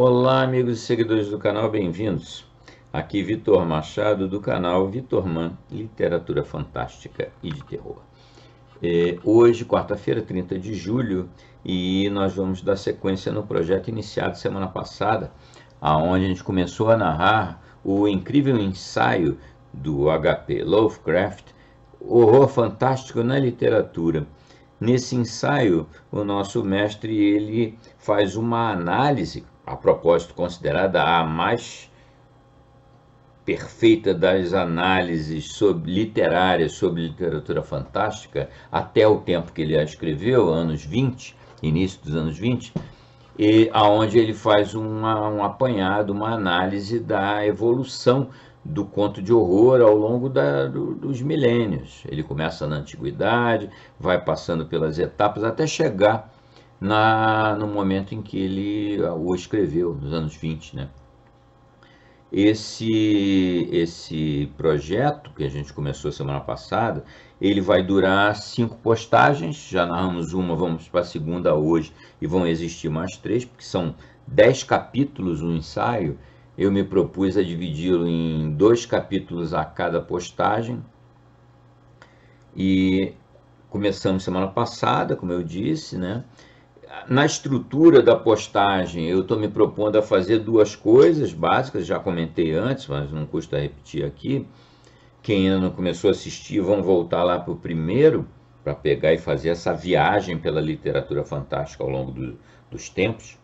Olá, amigos e seguidores do canal, bem-vindos. Aqui Vitor Machado, do canal Vitor Man, Literatura Fantástica e de Terror. Hoje, quarta-feira, 30 de julho, e nós vamos dar sequência no projeto iniciado semana passada, onde a gente começou a narrar o incrível ensaio do H.P. Lovecraft, Horror Fantástico na Literatura. Nesse ensaio, o nosso mestre ele faz uma análise, a propósito considerada a mais perfeita das análises literárias sobre literatura fantástica, até o tempo que ele a escreveu, anos 20, início dos anos 20, e aonde ele faz um apanhado, uma análise da evolução do conto de horror ao longo dos milênios. Ele começa na antiguidade, vai passando pelas etapas até chegar no momento em que ele o escreveu, nos anos 20, né? Esse projeto que a gente começou semana passada, ele vai durar 5 postagens, já narramos uma, vamos para a segunda hoje, e vão existir mais 3, porque são 10 capítulos o ensaio. Eu me propus a dividi-lo em 2 capítulos a cada postagem, e começamos semana passada, como eu disse, né? Na estrutura da postagem, eu estou me propondo a fazer 2 coisas básicas, já comentei antes, mas não custa repetir aqui. Quem ainda não começou a assistir, vão voltar lá para o primeiro, para pegar e fazer essa viagem pela literatura fantástica ao longo dos tempos.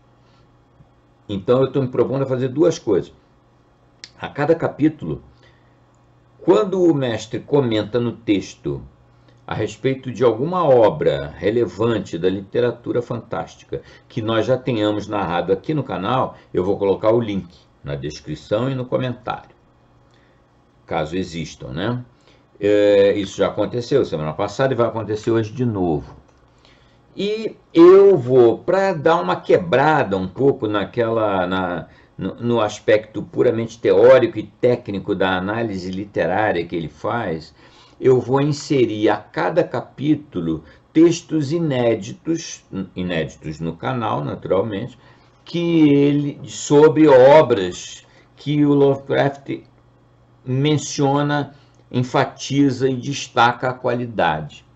Então, eu estou me propondo a fazer 2 coisas. A cada capítulo, quando o mestre comenta no texto a respeito de alguma obra relevante da literatura fantástica que nós já tenhamos narrado aqui no canal, eu vou colocar o link na descrição e no comentário, caso existam, né? Isso já aconteceu semana passada e vai acontecer hoje de novo. E eu vou, para dar uma quebrada um pouco no aspecto puramente teórico e técnico da análise literária que ele faz, eu vou inserir a cada capítulo textos inéditos no canal, naturalmente, sobre obras que o Lovecraft menciona, enfatiza e destaca a qualidade.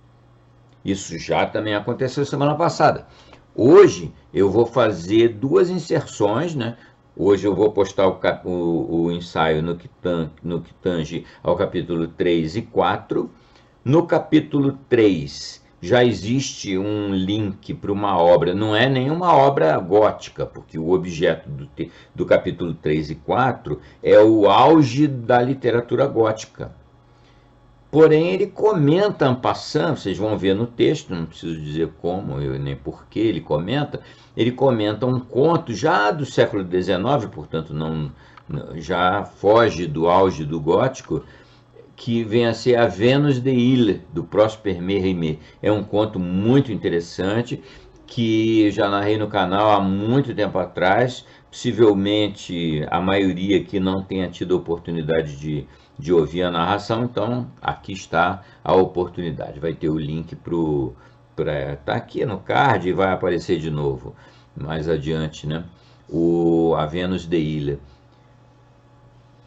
Isso já também aconteceu semana passada. Hoje eu vou fazer 2 inserções, né? Hoje eu vou postar o ensaio no que tange ao capítulo 3 e 4. No capítulo 3 já existe um link para uma obra, não é nenhuma obra gótica, porque o objeto do capítulo 3 e 4 é o auge da literatura gótica. Porém, ele comenta en passant, vocês vão ver no texto, não preciso dizer como nem porquê ele comenta um conto já do século XIX, portanto já foge do auge do gótico, que vem a ser A Vênus de Ille, do Prosper Mérimée. É um conto muito interessante, que já narrei no canal há muito tempo atrás, possivelmente a maioria que não tenha tido a oportunidade de ouvir a narração, então aqui está a oportunidade. Vai ter o link tá aqui no card e vai aparecer de novo mais adiante, né? A Vênus de Ille.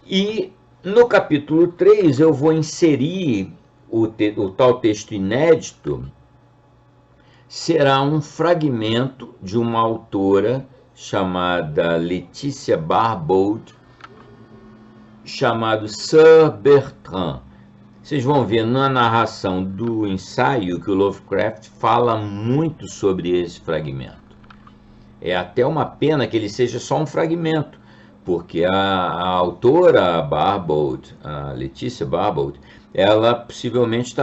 E no capítulo 3 eu vou inserir o tal texto inédito. Será um fragmento de uma autora chamada Letícia Barbauld, chamado Sir Bertrand. Vocês vão ver na narração do ensaio que o Lovecraft fala muito sobre esse fragmento. É até uma pena que ele seja só um fragmento, porque a autora Barbauld, a Letícia Barbauld, ela possivelmente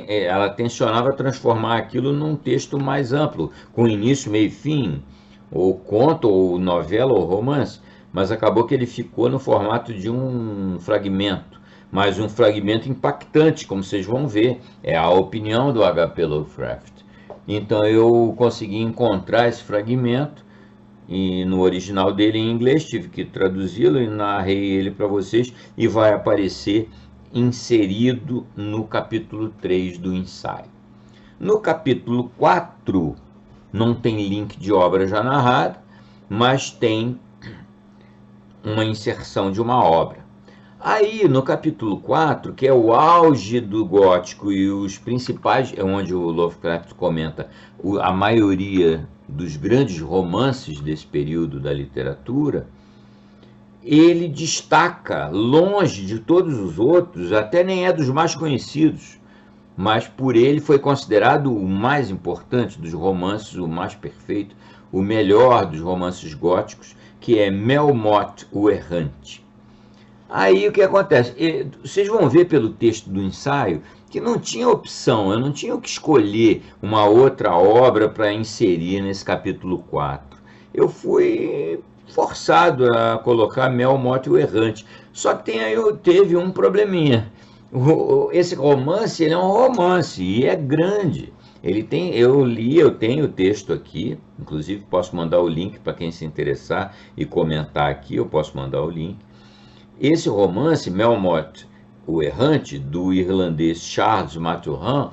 ela tensionava transformar aquilo num texto mais amplo, com início, meio e fim, ou conto, ou novela, ou romance, mas acabou que ele ficou no formato de um fragmento, mas um fragmento impactante, como vocês vão ver, é a opinião do H.P. Lovecraft. Então eu consegui encontrar esse fragmento, e no original dele em inglês, tive que traduzi-lo e narrei ele para vocês, e vai aparecer inserido no capítulo 3 do ensaio. No capítulo 4, não tem link de obra já narrada, mas tem uma inserção de uma obra. Aí, no capítulo 4, que é o auge do gótico e os principais, é onde o Lovecraft comenta a maioria dos grandes romances desse período da literatura, ele destaca, longe de todos os outros, até nem é dos mais conhecidos, mas por ele foi considerado o mais importante dos romances, o mais perfeito, o melhor dos romances góticos, que é Melmoth o Errante. Aí o que acontece? Vocês vão ver pelo texto do ensaio que não tinha opção, eu não tinha o que escolher uma outra obra para inserir nesse capítulo 4. Eu fui forçado a colocar Melmoth o Errante. Só que teve um probleminha. Esse romance, ele é um romance e é grande. Eu tenho o texto aqui, inclusive posso mandar o link para quem se interessar e comentar aqui, eu posso mandar o link. Esse romance, Melmoth o Errante, do irlandês Charles Maturin,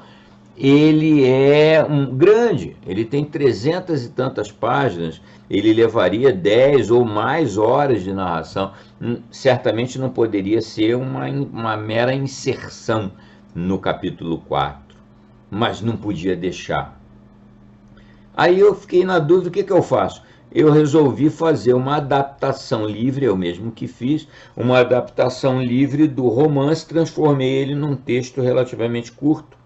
ele é grande, ele tem 300 e tantas páginas, ele levaria 10 ou mais horas de narração, certamente não poderia ser uma mera inserção no capítulo 4, mas não podia deixar. Aí eu fiquei na dúvida, o que eu faço? Eu resolvi fazer uma adaptação livre, eu mesmo que fiz, uma adaptação livre do romance, transformei ele num texto relativamente curto.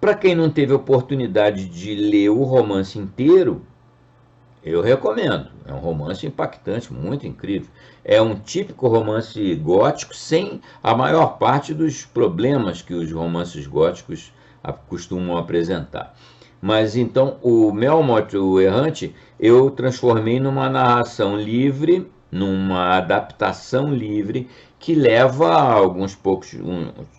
Para quem não teve oportunidade de ler o romance inteiro, eu recomendo. É um romance impactante, muito incrível. É um típico romance gótico, sem a maior parte dos problemas que os romances góticos costumam apresentar. Mas então o Melmoth o Errante eu transformei numa narração livre, numa adaptação livre, que leva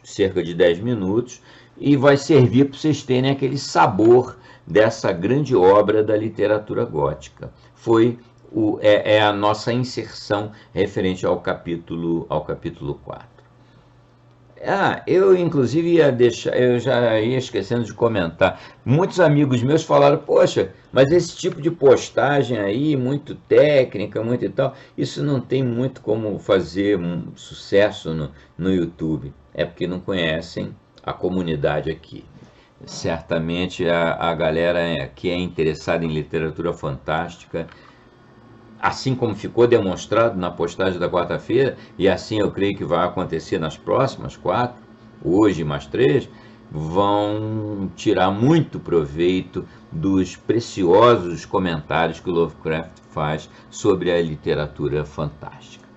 cerca de 10 minutos, e vai servir para vocês terem aquele sabor dessa grande obra da literatura gótica. É a nossa inserção referente ao capítulo 4. Eu inclusive eu já ia esquecendo de comentar. Muitos amigos meus falaram, poxa, mas esse tipo de postagem aí, muito técnica, muito e tal, isso não tem muito como fazer sucesso no YouTube. É porque não conhecem a comunidade aqui. Certamente a galera que é interessada em literatura fantástica, assim como ficou demonstrado na postagem da quarta-feira, e assim eu creio que vai acontecer nas próximas 4, hoje mais 3, vão tirar muito proveito dos preciosos comentários que o Lovecraft faz sobre a literatura fantástica.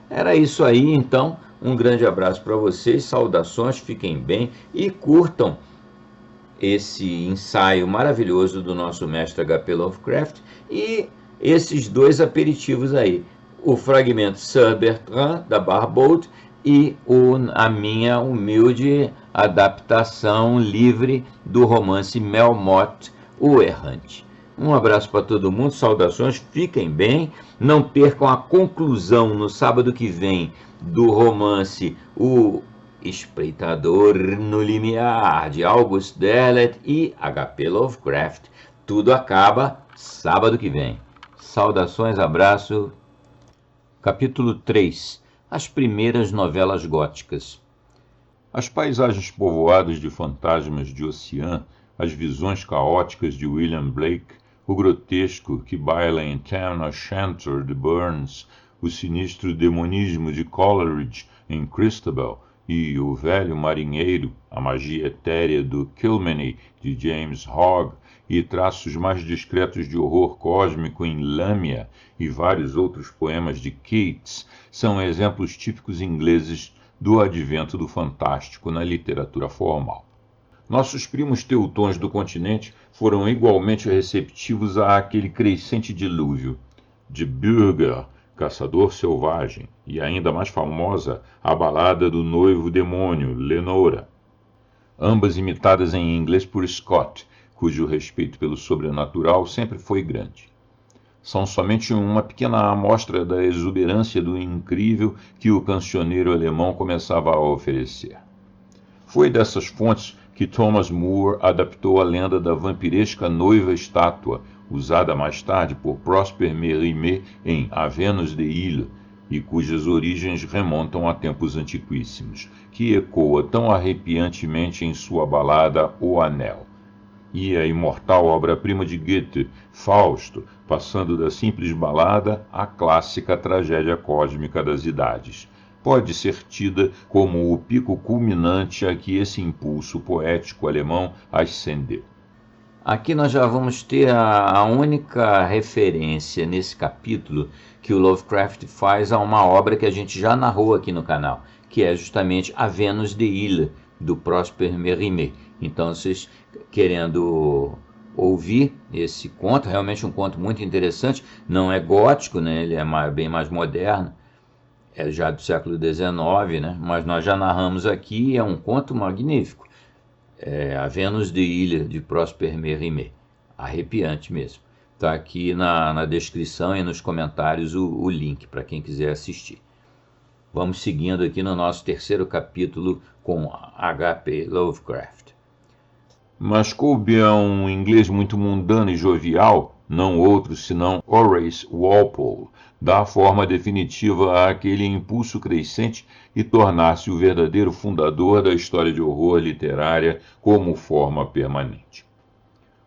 Era isso aí, então. Um grande abraço para vocês, saudações, fiquem bem e curtam esse ensaio maravilhoso do nosso mestre H.P. Lovecraft e esses dois aperitivos aí, o fragmento Sir Bertrand, da Barbauld, e a minha humilde adaptação livre do romance Melmoth o Errante. Um abraço para todo mundo, saudações, fiquem bem, não percam a conclusão no sábado que vem do romance O Espreitador no Limiar, de August Derleth e H.P. Lovecraft. Tudo acaba sábado que vem. Saudações, abraço. Capítulo 3. As primeiras novelas góticas. As paisagens povoadas de fantasmas de Ossian, as visões caóticas de William Blake, o grotesco que baila em Tam O'Shanter de Burns, o sinistro demonismo de Coleridge em Christabel e o velho marinheiro, a magia etérea do Kilmeny de James Hogg e traços mais discretos de horror cósmico em Lamia e vários outros poemas de Keats são exemplos típicos ingleses do advento do fantástico na literatura formal. Nossos primos teutões do continente foram igualmente receptivos àquele crescente dilúvio. De Bürger, Caçador Selvagem, e ainda mais famosa, a balada do noivo demônio, Lenora. Ambas imitadas em inglês por Scott, cujo respeito pelo sobrenatural sempre foi grande. São somente uma pequena amostra da exuberância do incrível que o cancioneiro alemão começava a oferecer. Foi dessas fontes que Thomas Moore adaptou a lenda da vampiresca noiva-estátua, usada mais tarde por Prosper Mérimée em A Vênus de Ille, e cujas origens remontam a tempos antiquíssimos, que ecoa tão arrepiantemente em sua balada O Anel. E a imortal obra-prima de Goethe, Fausto, passando da simples balada à clássica tragédia cósmica das idades, pode ser tida como o pico culminante a que esse impulso poético alemão ascendeu. Aqui nós já vamos ter a única referência nesse capítulo que o Lovecraft faz a uma obra que a gente já narrou aqui no canal, que é justamente A Vênus de Ille, do Prosper Mérimée. Então, vocês querendo ouvir esse conto, realmente um conto muito interessante, não é gótico, né? Ele é bem mais moderno, é já do século XIX, né? Mas nós já narramos aqui, é um conto magnífico. A Vênus de Ille, de Prosper Mérimée. Arrepiante mesmo. Está aqui na descrição e nos comentários o link para quem quiser assistir. Vamos seguindo aqui no nosso terceiro capítulo com H.P. Lovecraft. Mas coube a um inglês muito mundano e jovial, não outro senão Horace Walpole, dar forma definitiva àquele impulso crescente e tornar-se o verdadeiro fundador da história de horror literária como forma permanente.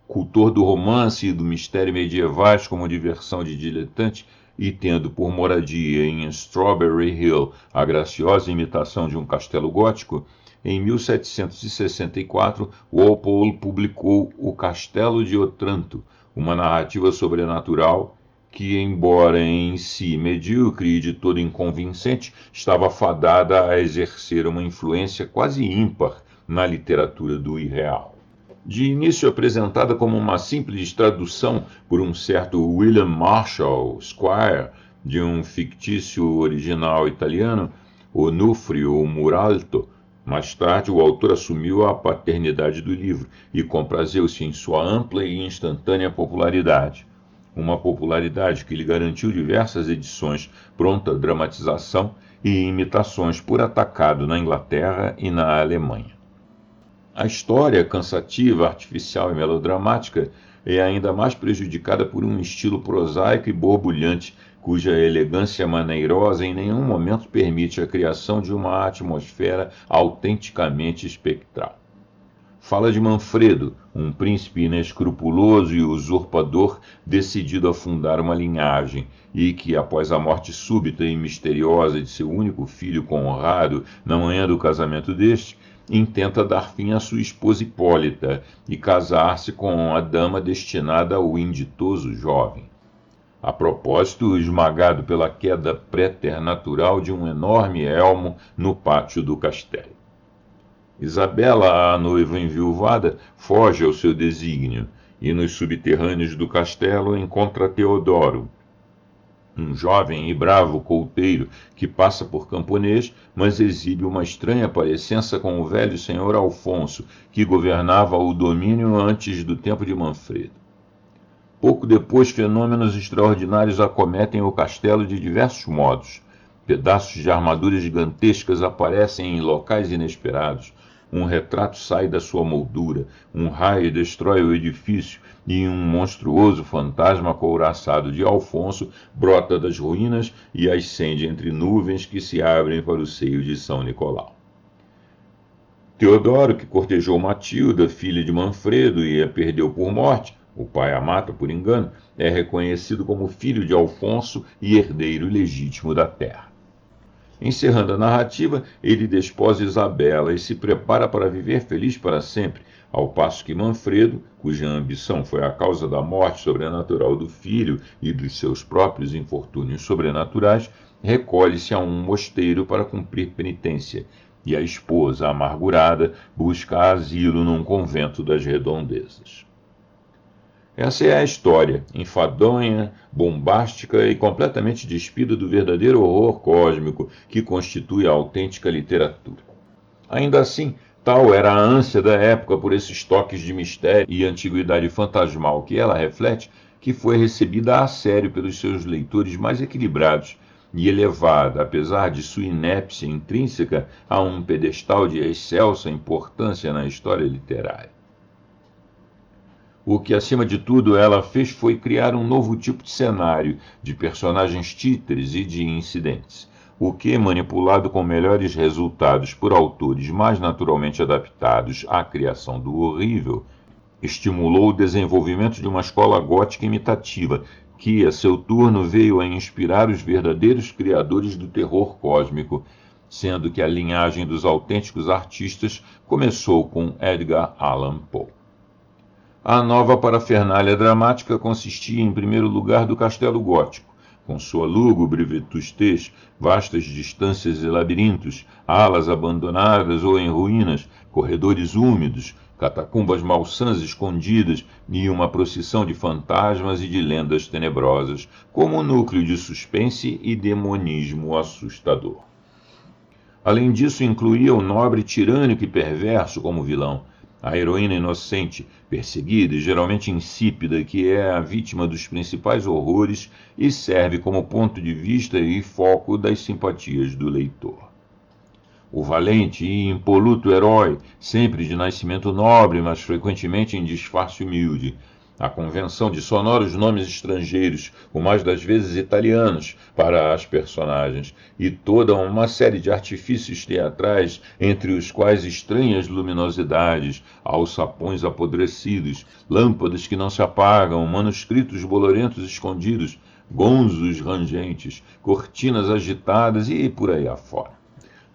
Cultor do romance e do mistério medievais como diversão de diletante, e tendo por moradia em Strawberry Hill a graciosa imitação de um castelo gótico, em 1764 Walpole publicou O Castelo de Otranto, uma narrativa sobrenatural que, embora em si medíocre e de todo inconvincente, estava fadada a exercer uma influência quase ímpar na literatura do irreal. De início apresentada como uma simples tradução por um certo William Marshall Squire de um fictício original italiano, Onufrio Muralto, mais tarde o autor assumiu a paternidade do livro e comprazeu-se em sua ampla e instantânea popularidade. Uma popularidade que lhe garantiu diversas edições, pronta dramatização e imitações por atacado na Inglaterra e na Alemanha. A história, cansativa, artificial e melodramática, é ainda mais prejudicada por um estilo prosaico e borbulhante, cuja elegância maneirosa em nenhum momento permite a criação de uma atmosfera autenticamente espectral. Fala de Manfredo, um príncipe inescrupuloso e usurpador decidido a fundar uma linhagem e que, após a morte súbita e misteriosa de seu único filho Conrado na manhã do casamento deste, intenta dar fim à sua esposa Hipólita e casar-se com a dama destinada ao inditoso jovem. A propósito, esmagado pela queda preternatural de um enorme elmo no pátio do castelo. Isabela, a noiva enviuvada, foge ao seu desígnio e nos subterrâneos do castelo encontra Teodoro, um jovem e bravo couteiro que passa por camponês, mas exibe uma estranha parecença com o velho senhor Alfonso, que governava o domínio antes do tempo de Manfredo. Pouco depois, fenômenos extraordinários acometem o castelo de diversos modos. Pedaços de armaduras gigantescas aparecem em locais inesperados. Um retrato sai da sua moldura, um raio destrói o edifício e um monstruoso fantasma couraçado de Alfonso brota das ruínas e ascende entre nuvens que se abrem para o seio de São Nicolau. Teodoro, que cortejou Matilda, filha de Manfredo, e a perdeu por morte, o pai a mata por engano, é reconhecido como filho de Alfonso e herdeiro legítimo da terra. Encerrando a narrativa, ele desposa Isabela e se prepara para viver feliz para sempre, ao passo que Manfredo, cuja ambição foi a causa da morte sobrenatural do filho e dos seus próprios infortúnios sobrenaturais, recolhe-se a um mosteiro para cumprir penitência, e a esposa, amargurada, busca asilo num convento das redondezas. Essa é a história, enfadonha, bombástica e completamente despida do verdadeiro horror cósmico que constitui a autêntica literatura. Ainda assim, tal era a ânsia da época por esses toques de mistério e antiguidade fantasmal que ela reflete, que foi recebida a sério pelos seus leitores mais equilibrados e elevada, apesar de sua inépcia intrínseca, a um pedestal de excelsa importância na história literária. O que, acima de tudo, ela fez foi criar um novo tipo de cenário, de personagens títeres e de incidentes, o que, manipulado com melhores resultados por autores mais naturalmente adaptados à criação do horrível, estimulou o desenvolvimento de uma escola gótica imitativa, que, a seu turno, veio a inspirar os verdadeiros criadores do terror cósmico, sendo que a linhagem dos autênticos artistas começou com Edgar Allan Poe. A nova parafernália dramática consistia, em primeiro lugar, do castelo gótico, com sua lúgubre vetustez, vastas distâncias e labirintos, alas abandonadas ou em ruínas, corredores úmidos, catacumbas malsãs escondidas e uma procissão de fantasmas e de lendas tenebrosas, como um núcleo de suspense e demonismo assustador. Além disso, incluía o nobre tirânico e perverso como vilão, a heroína inocente, perseguida e geralmente insípida, que é a vítima dos principais horrores e serve como ponto de vista e foco das simpatias do leitor. O valente e impoluto herói, sempre de nascimento nobre, mas frequentemente em disfarce humilde. A convenção de sonoros nomes estrangeiros, o mais das vezes italianos, para as personagens, e toda uma série de artifícios teatrais, entre os quais estranhas luminosidades, alçapões apodrecidos, lâmpadas que não se apagam, manuscritos bolorentos escondidos, gonzos rangentes, cortinas agitadas e por aí afora.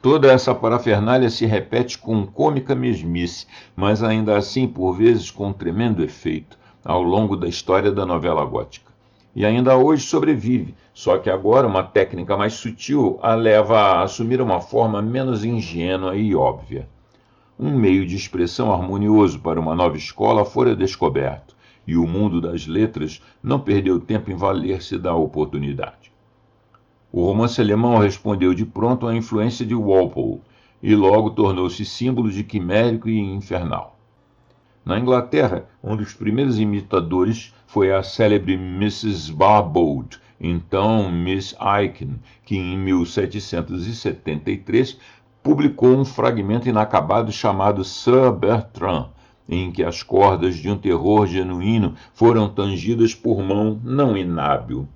Toda essa parafernália se repete com cômica mesmice, mas ainda assim por vezes com tremendo efeito, ao longo da história da novela gótica. E ainda hoje sobrevive, só que agora uma técnica mais sutil a leva a assumir uma forma menos ingênua e óbvia. Um meio de expressão harmonioso para uma nova escola fora descoberto, e o mundo das letras não perdeu tempo em valer-se da oportunidade. O romance alemão respondeu de pronto à influência de Walpole, e logo tornou-se símbolo de quimérico e infernal. Na Inglaterra, um dos primeiros imitadores foi a célebre Mrs. Barbauld, então Miss Aiken, que em 1773 publicou um fragmento inacabado chamado Sir Bertrand, em que as cordas de um terror genuíno foram tangidas por mão não inábil.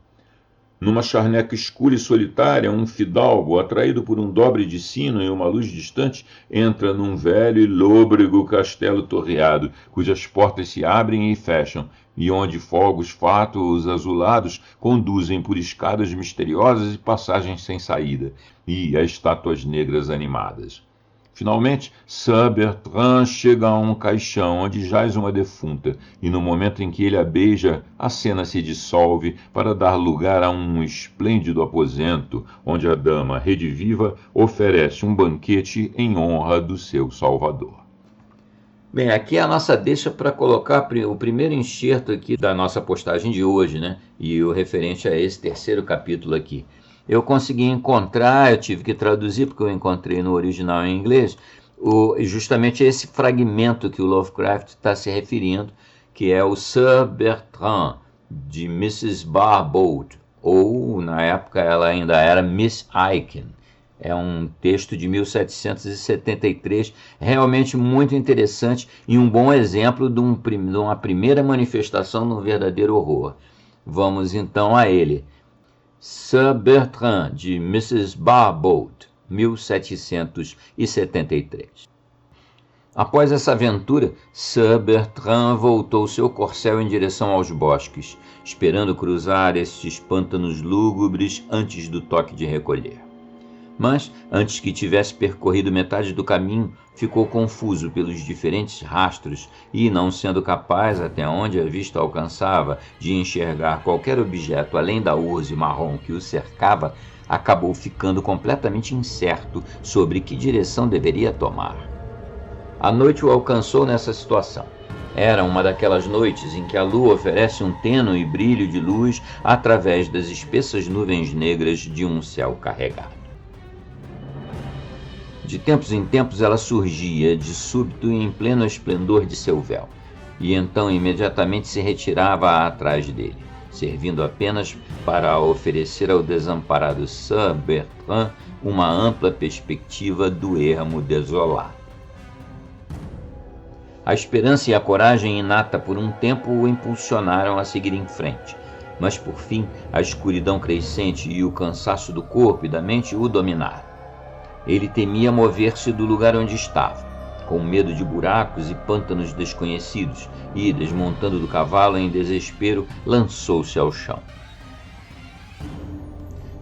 Numa charneca escura e solitária, um fidalgo, atraído por um dobre de sino e uma luz distante, entra num velho e lôbrego castelo torreado, cujas portas se abrem e fecham, e onde fogos fátuos azulados conduzem por escadas misteriosas e passagens sem saída, e a estátuas negras animadas. Finalmente, Sir Bertrand chega a um caixão onde jaz uma defunta, e no momento em que ele a beija, a cena se dissolve para dar lugar a um esplêndido aposento, onde a dama rediviva oferece um banquete em honra do seu salvador. Bem, aqui é a nossa deixa para colocar o primeiro enxerto aqui da nossa postagem de hoje, né? E o referente a esse terceiro capítulo aqui. Eu consegui encontrar, eu tive que traduzir porque eu encontrei no original em inglês, justamente esse fragmento que o Lovecraft está se referindo, que é o Sir Bertrand, de Mrs. Barbauld, ou na época ela ainda era Miss Aiken. É um texto de 1773, realmente muito interessante e um bom exemplo de uma primeira manifestação de um verdadeiro horror. Vamos então a ele. Sir Bertrand, de Mrs. Barbauld, 1773. Após essa aventura, Sir Bertrand voltou seu corcel em direção aos bosques, esperando cruzar estes pântanos lúgubres antes do toque de recolher. Mas, antes que tivesse percorrido metade do caminho, ficou confuso pelos diferentes rastros e, não sendo capaz, até onde a vista alcançava, de enxergar qualquer objeto além da urze marrom que o cercava, acabou ficando completamente incerto sobre que direção deveria tomar. A noite o alcançou nessa situação. Era uma daquelas noites em que a lua oferece um tênue brilho de luz através das espessas nuvens negras de um céu carregado. De tempos em tempos ela surgia de súbito em pleno esplendor de seu véu, e então imediatamente se retirava atrás dele, servindo apenas para oferecer ao desamparado Sir Bertrand uma ampla perspectiva do ermo desolado. A esperança e a coragem inata por um tempo o impulsionaram a seguir em frente, mas por fim a escuridão crescente e o cansaço do corpo e da mente o dominaram. Ele temia mover-se do lugar onde estava, com medo de buracos e pântanos desconhecidos, e, desmontando do cavalo em desespero, lançou-se ao chão.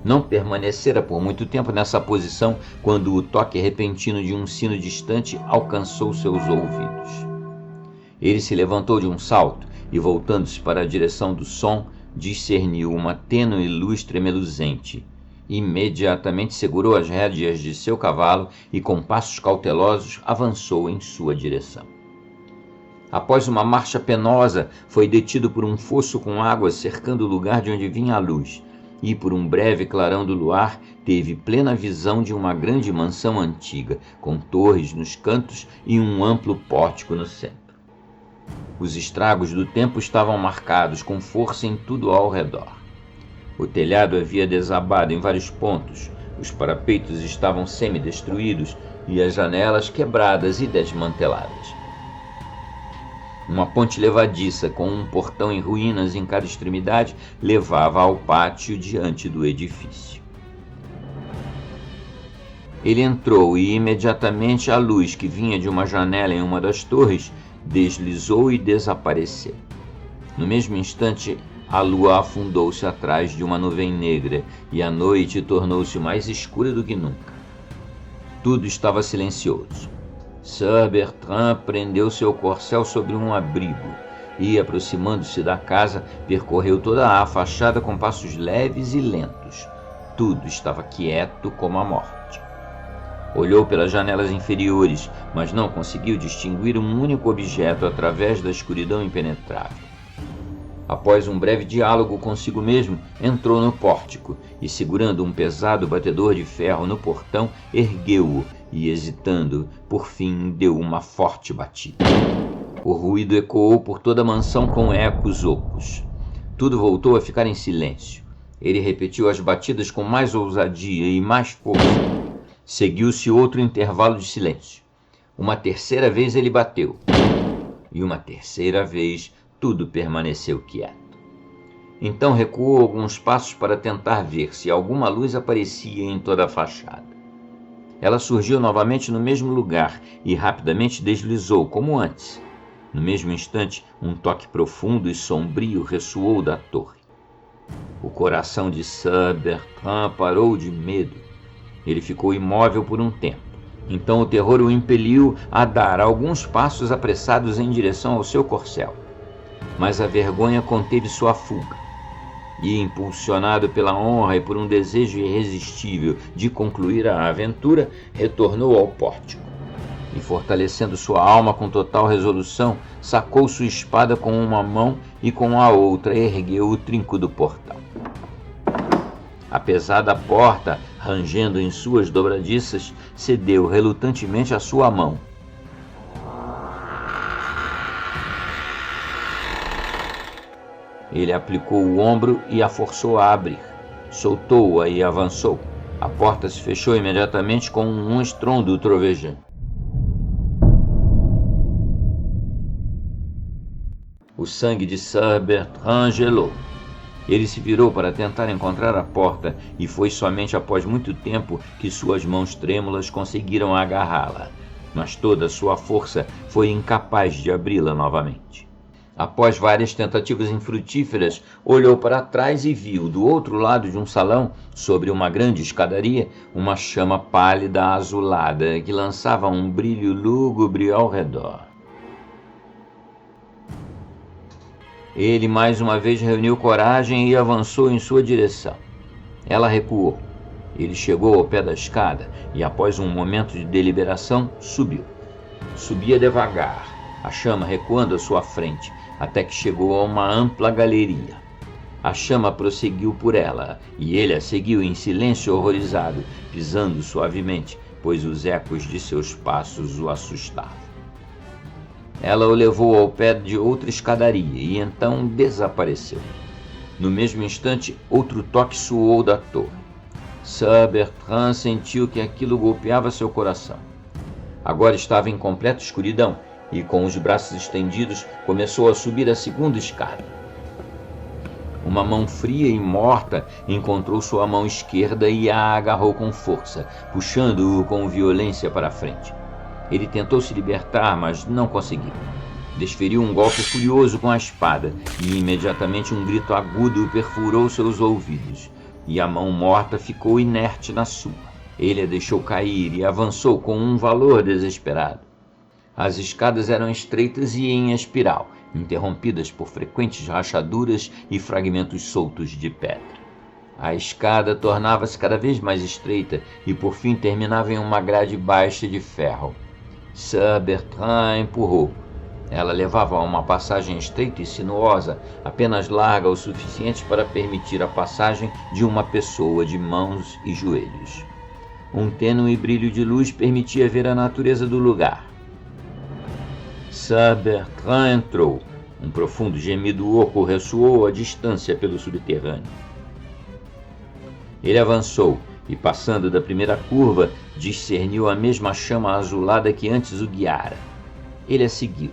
Não permanecera por muito tempo nessa posição quando o toque repentino de um sino distante alcançou seus ouvidos. Ele se levantou de um salto e, voltando-se para a direção do som, discerniu uma tênue luz tremeluzente. Imediatamente segurou as rédeas de seu cavalo e, com passos cautelosos, avançou em sua direção. Após uma marcha penosa, foi detido por um fosso com água cercando o lugar de onde vinha a luz, e, por um breve clarão do luar, teve plena visão de uma grande mansão antiga, com torres nos cantos e um amplo pórtico no centro. Os estragos do tempo estavam marcados com força em tudo ao redor. O telhado havia desabado em vários pontos, os parapeitos estavam semi-destruídos e as janelas quebradas e desmanteladas. Uma ponte levadiça com um portão em ruínas em cada extremidade levava ao pátio diante do edifício. Ele entrou e imediatamente a luz que vinha de uma janela em uma das torres deslizou e desapareceu. No mesmo instante, a lua afundou-se atrás de uma nuvem negra e a noite tornou-se mais escura do que nunca. Tudo estava silencioso. Sir Bertrand prendeu seu corcel sobre um abrigo e, aproximando-se da casa, percorreu toda a fachada com passos leves e lentos. Tudo estava quieto como a morte. Olhou pelas janelas inferiores, mas não conseguiu distinguir um único objeto através da escuridão impenetrável. Após um breve diálogo consigo mesmo, entrou no pórtico e, segurando um pesado batedor de ferro no portão, ergueu-o e, hesitando, por fim deu uma forte batida. O ruído ecoou por toda a mansão com ecos ocos. Tudo voltou a ficar em silêncio. Ele repetiu as batidas com mais ousadia e mais força. Seguiu-se outro intervalo de silêncio. Uma terceira vez ele bateu. E uma terceira vez tudo permaneceu quieto. Então recuou alguns passos para tentar ver se alguma luz aparecia em toda a fachada. Ela surgiu novamente no mesmo lugar e rapidamente deslizou, como antes. No mesmo instante, um toque profundo e sombrio ressoou da torre. O coração de Sir Bertrand parou de medo. Ele ficou imóvel por um tempo. Então o terror o impeliu a dar alguns passos apressados em direção ao seu corcel. Mas a vergonha conteve sua fuga. E, impulsionado pela honra e por um desejo irresistível de concluir a aventura, retornou ao pórtico. E, fortalecendo sua alma com total resolução, sacou sua espada com uma mão e com a outra ergueu o trinco do portão. A pesada porta, rangendo em suas dobradiças, cedeu relutantemente à sua mão. Ele aplicou o ombro e a forçou a abrir. Soltou-a e avançou. A porta se fechou imediatamente com um estrondo trovejante. O sangue de Sir Bertrand gelou. Ele se virou para tentar encontrar a porta e foi somente após muito tempo que suas mãos trêmulas conseguiram agarrá-la. Mas toda sua força foi incapaz de abri-la novamente. Após várias tentativas infrutíferas, olhou para trás e viu, do outro lado de um salão, sobre uma grande escadaria, uma chama pálida azulada que lançava um brilho lúgubre ao redor. Ele mais uma vez reuniu coragem e avançou em sua direção. Ela recuou. Ele chegou ao pé da escada e, após um momento de deliberação, subiu. Subia devagar, a chama recuando à sua frente, até que chegou a uma ampla galeria. A chama prosseguiu por ela, e ele a seguiu em silêncio horrorizado, pisando suavemente, pois os ecos de seus passos o assustavam. Ela o levou ao pé de outra escadaria, e então desapareceu. No mesmo instante, outro toque soou da torre. Sir Bertrand sentiu que aquilo golpeava seu coração. Agora estava em completa escuridão, e, com os braços estendidos, começou a subir a segunda escada. Uma mão fria e morta encontrou sua mão esquerda e a agarrou com força, puxando-o com violência para a frente. Ele tentou se libertar, mas não conseguiu. Desferiu um golpe furioso com a espada, e imediatamente um grito agudo perfurou seus ouvidos, e a mão morta ficou inerte na sua. Ele a deixou cair e avançou com um valor desesperado. As escadas eram estreitas e em espiral, interrompidas por frequentes rachaduras e fragmentos soltos de pedra. A escada tornava-se cada vez mais estreita e por fim terminava em uma grade baixa de ferro. Sir Bertrand a empurrou. Ela levava a uma passagem estreita e sinuosa, apenas larga o suficiente para permitir a passagem de uma pessoa de mãos e joelhos. Um tênue brilho de luz permitia ver a natureza do lugar. Sir Bertrand entrou. Um profundo gemido oco ressoou à distância pelo subterrâneo. Ele avançou e, passando da primeira curva, discerniu a mesma chama azulada que antes o guiara. Ele a seguiu.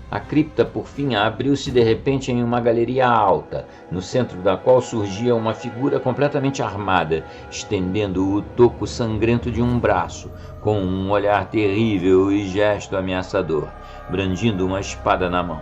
A cripta, por fim, abriu-se de repente em uma galeria alta, no centro da qual surgia uma figura completamente armada, estendendo o toco sangrento de um braço, com um olhar terrível e gesto ameaçador, brandindo uma espada na mão.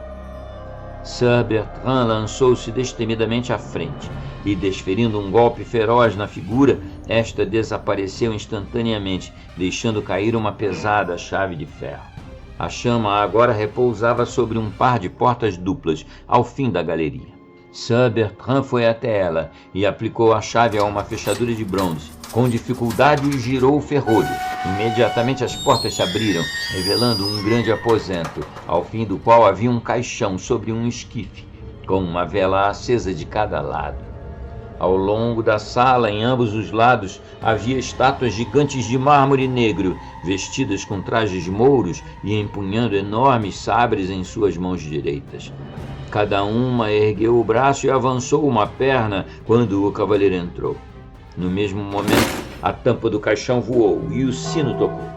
Sir Bertrand lançou-se destemidamente à frente, e desferindo um golpe feroz na figura, esta desapareceu instantaneamente, deixando cair uma pesada chave de ferro. A chama agora repousava sobre um par de portas duplas, ao fim da galeria. Sir Bertrand foi até ela e aplicou a chave a uma fechadura de bronze. Com dificuldade girou o ferrolho. Imediatamente as portas se abriram, revelando um grande aposento, ao fim do qual havia um caixão sobre um esquife, com uma vela acesa de cada lado. Ao longo da sala, em ambos os lados, havia estátuas gigantes de mármore negro, vestidas com trajes mouros e empunhando enormes sabres em suas mãos direitas. Cada uma ergueu o braço e avançou uma perna quando o cavaleiro entrou. No mesmo momento, a tampa do caixão voou e o sino tocou.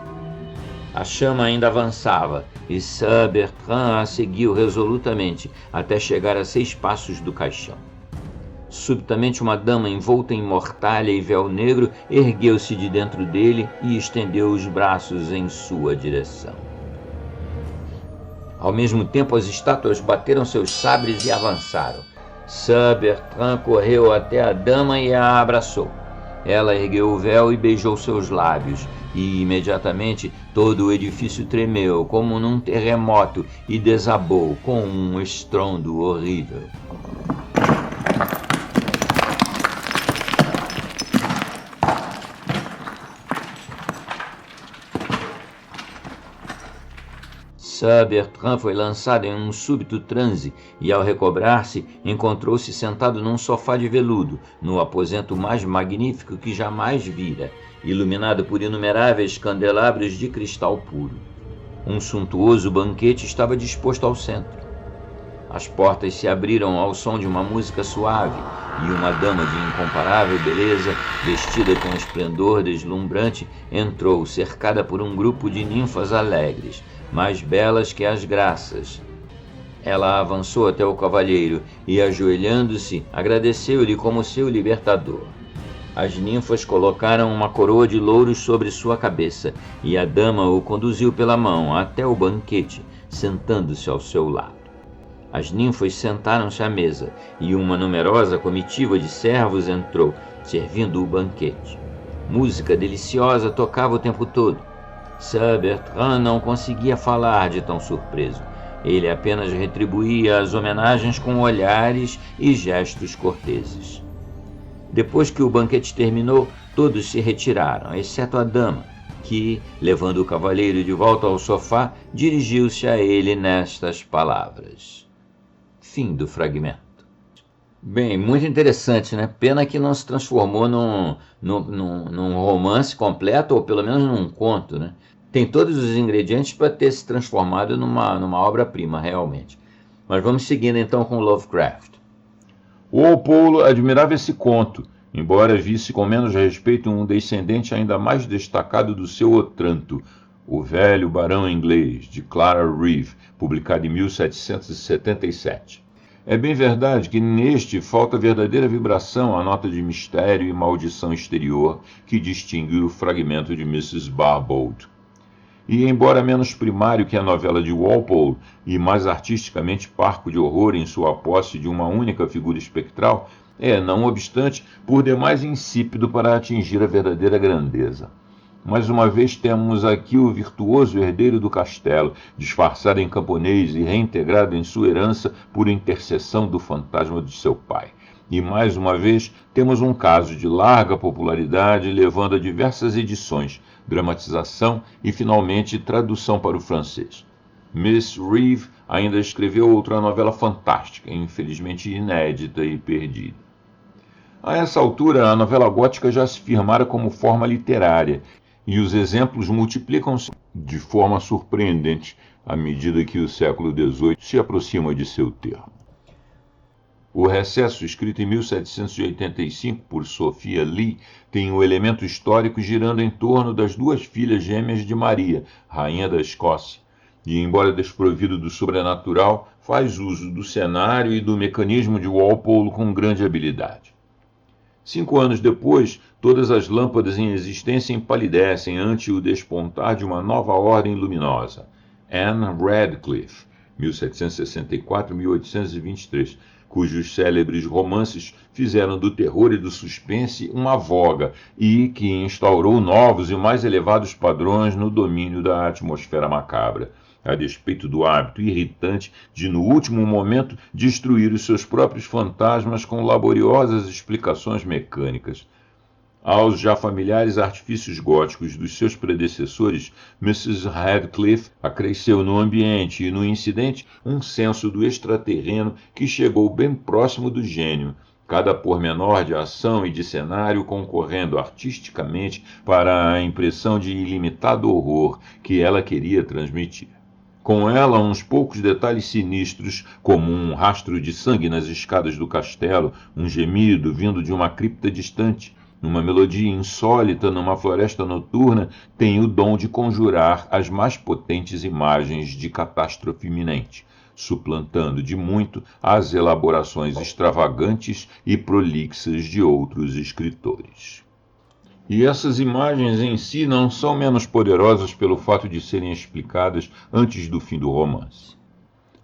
A chama ainda avançava e Sir Bertrand a seguiu resolutamente até chegar a 6 passos do caixão. Subitamente uma dama envolta em mortalha e véu negro ergueu-se de dentro dele e estendeu os braços em sua direção. Ao mesmo tempo, as estátuas bateram seus sabres e avançaram. Sir Bertrand correu até a dama e a abraçou. Ela ergueu o véu e beijou seus lábios, e imediatamente todo o edifício tremeu como num terremoto e desabou com um estrondo horrível. Sir Bertrand foi lançado em um súbito transe e, ao recobrar-se, encontrou-se sentado num sofá de veludo, no aposento mais magnífico que jamais vira, iluminado por inumeráveis candelabros de cristal puro. Um suntuoso banquete estava disposto ao centro. As portas se abriram ao som de uma música suave, e uma dama de incomparável beleza, vestida com esplendor deslumbrante, entrou, cercada por um grupo de ninfas alegres, mais belas que as graças. Ela avançou até o cavalheiro e, ajoelhando-se, agradeceu-lhe como seu libertador. As ninfas colocaram uma coroa de louros sobre sua cabeça, e a dama o conduziu pela mão até o banquete, sentando-se ao seu lado. As ninfas sentaram-se à mesa, e uma numerosa comitiva de servos entrou, servindo o banquete. Música deliciosa tocava o tempo todo. Sir Bertrand não conseguia falar de tão surpreso. Ele apenas retribuía as homenagens com olhares e gestos corteses. Depois que o banquete terminou, todos se retiraram, exceto a dama, que, levando o cavalheiro de volta ao sofá, dirigiu-se a ele nestas palavras. Fim do fragmento. Bem, muito interessante, né? Pena que não se transformou num romance completo, ou pelo menos num conto, né? Tem todos os ingredientes para ter se transformado numa obra-prima, realmente. Mas vamos seguindo então com Lovecraft. Walpole admirava esse conto, embora visse com menos respeito um descendente ainda mais destacado do seu Otranto, O Velho Barão Inglês, de Clara Reeve, publicado em 1777. É bem verdade que neste falta verdadeira vibração à nota de mistério e maldição exterior que distingue o fragmento de Mrs. Barbauld. E, embora menos primário que a novela de Walpole e mais artisticamente parco de horror em sua posse de uma única figura espectral, não obstante, por demais insípido para atingir a verdadeira grandeza. Mais uma vez temos aqui o virtuoso herdeiro do castelo, disfarçado em camponês e reintegrado em sua herança por intercessão do fantasma de seu pai. E mais uma vez temos um caso de larga popularidade, levando a diversas edições, dramatização e finalmente tradução para o francês. Miss Reeve ainda escreveu outra novela fantástica, infelizmente inédita e perdida. A essa altura, a novela gótica já se firmara como forma literária, e os exemplos multiplicam-se de forma surpreendente à medida que o século XVIII se aproxima de seu termo. O Recesso, escrito em 1785 por Sophia Lee, tem o elemento histórico girando em torno das duas filhas gêmeas de Maria, rainha da Escócia, e, embora desprovido do sobrenatural, faz uso do cenário e do mecanismo de Walpole com grande habilidade. 5 anos depois, todas as lâmpadas em existência empalidecem ante o despontar de uma nova ordem luminosa. Anne Radcliffe, 1764-1823, cujos célebres romances fizeram do terror e do suspense uma voga e que instaurou novos e mais elevados padrões no domínio da atmosfera macabra, a despeito do hábito irritante de, no último momento, destruir os seus próprios fantasmas com laboriosas explicações mecânicas. Aos já familiares artifícios góticos dos seus predecessores, Mrs. Radcliffe acresceu no ambiente e no incidente um senso do extraterreno que chegou bem próximo do gênio, cada pormenor de ação e de cenário concorrendo artisticamente para a impressão de ilimitado horror que ela queria transmitir. Com ela, uns poucos detalhes sinistros, como um rastro de sangue nas escadas do castelo, um gemido vindo de uma cripta distante, uma melodia insólita numa floresta noturna, têm o dom de conjurar as mais potentes imagens de catástrofe iminente, suplantando de muito as elaborações extravagantes e prolixas de outros escritores. E essas imagens em si não são menos poderosas pelo fato de serem explicadas antes do fim do romance.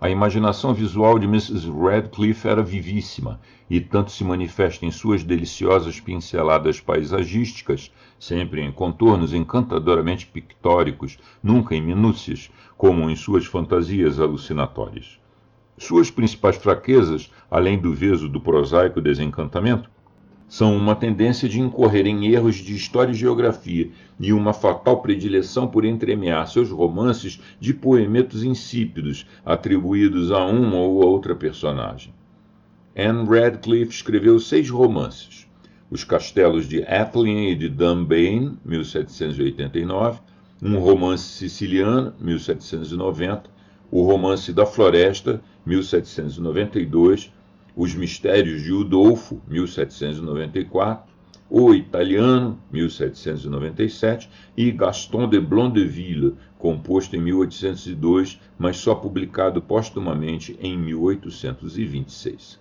A imaginação visual de Mrs. Radcliffe era vivíssima e tanto se manifesta em suas deliciosas pinceladas paisagísticas, sempre em contornos encantadoramente pictóricos, nunca em minúcias, como em suas fantasias alucinatórias. Suas principais fraquezas, além do veso do prosaico desencantamento, são uma tendência de incorrer em erros de história e geografia e uma fatal predileção por entremear seus romances de poemetos insípidos atribuídos a uma ou outra personagem. Anne Radcliffe escreveu 6 romances: Os Castelos de Atheling e de Dunbayne, 1789, um romance siciliano, 1790, o romance da Floresta, 1792, Os Mistérios de Udolfo, 1794, O Italiano, 1797, e Gaston de Blondeville, composto em 1802, mas só publicado póstumamente em 1826.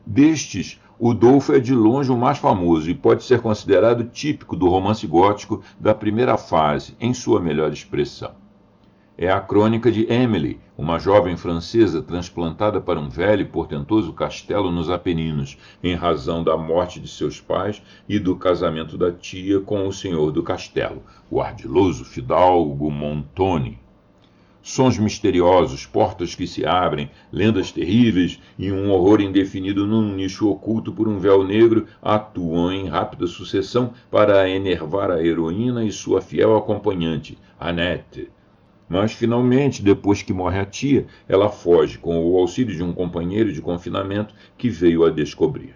Destes, Udolfo é de longe o mais famoso e pode ser considerado típico do romance gótico da primeira fase, em sua melhor expressão. É a crônica de Emily, uma jovem francesa transplantada para um velho e portentoso castelo nos Apeninos, em razão da morte de seus pais e do casamento da tia com o senhor do castelo, o ardiloso fidalgo Montoni. Sons misteriosos, portas que se abrem, lendas terríveis e um horror indefinido num nicho oculto por um véu negro atuam em rápida sucessão para enervar a heroína e sua fiel acompanhante, Annette. Mas, finalmente, depois que morre a tia, ela foge com o auxílio de um companheiro de confinamento que veio a descobrir.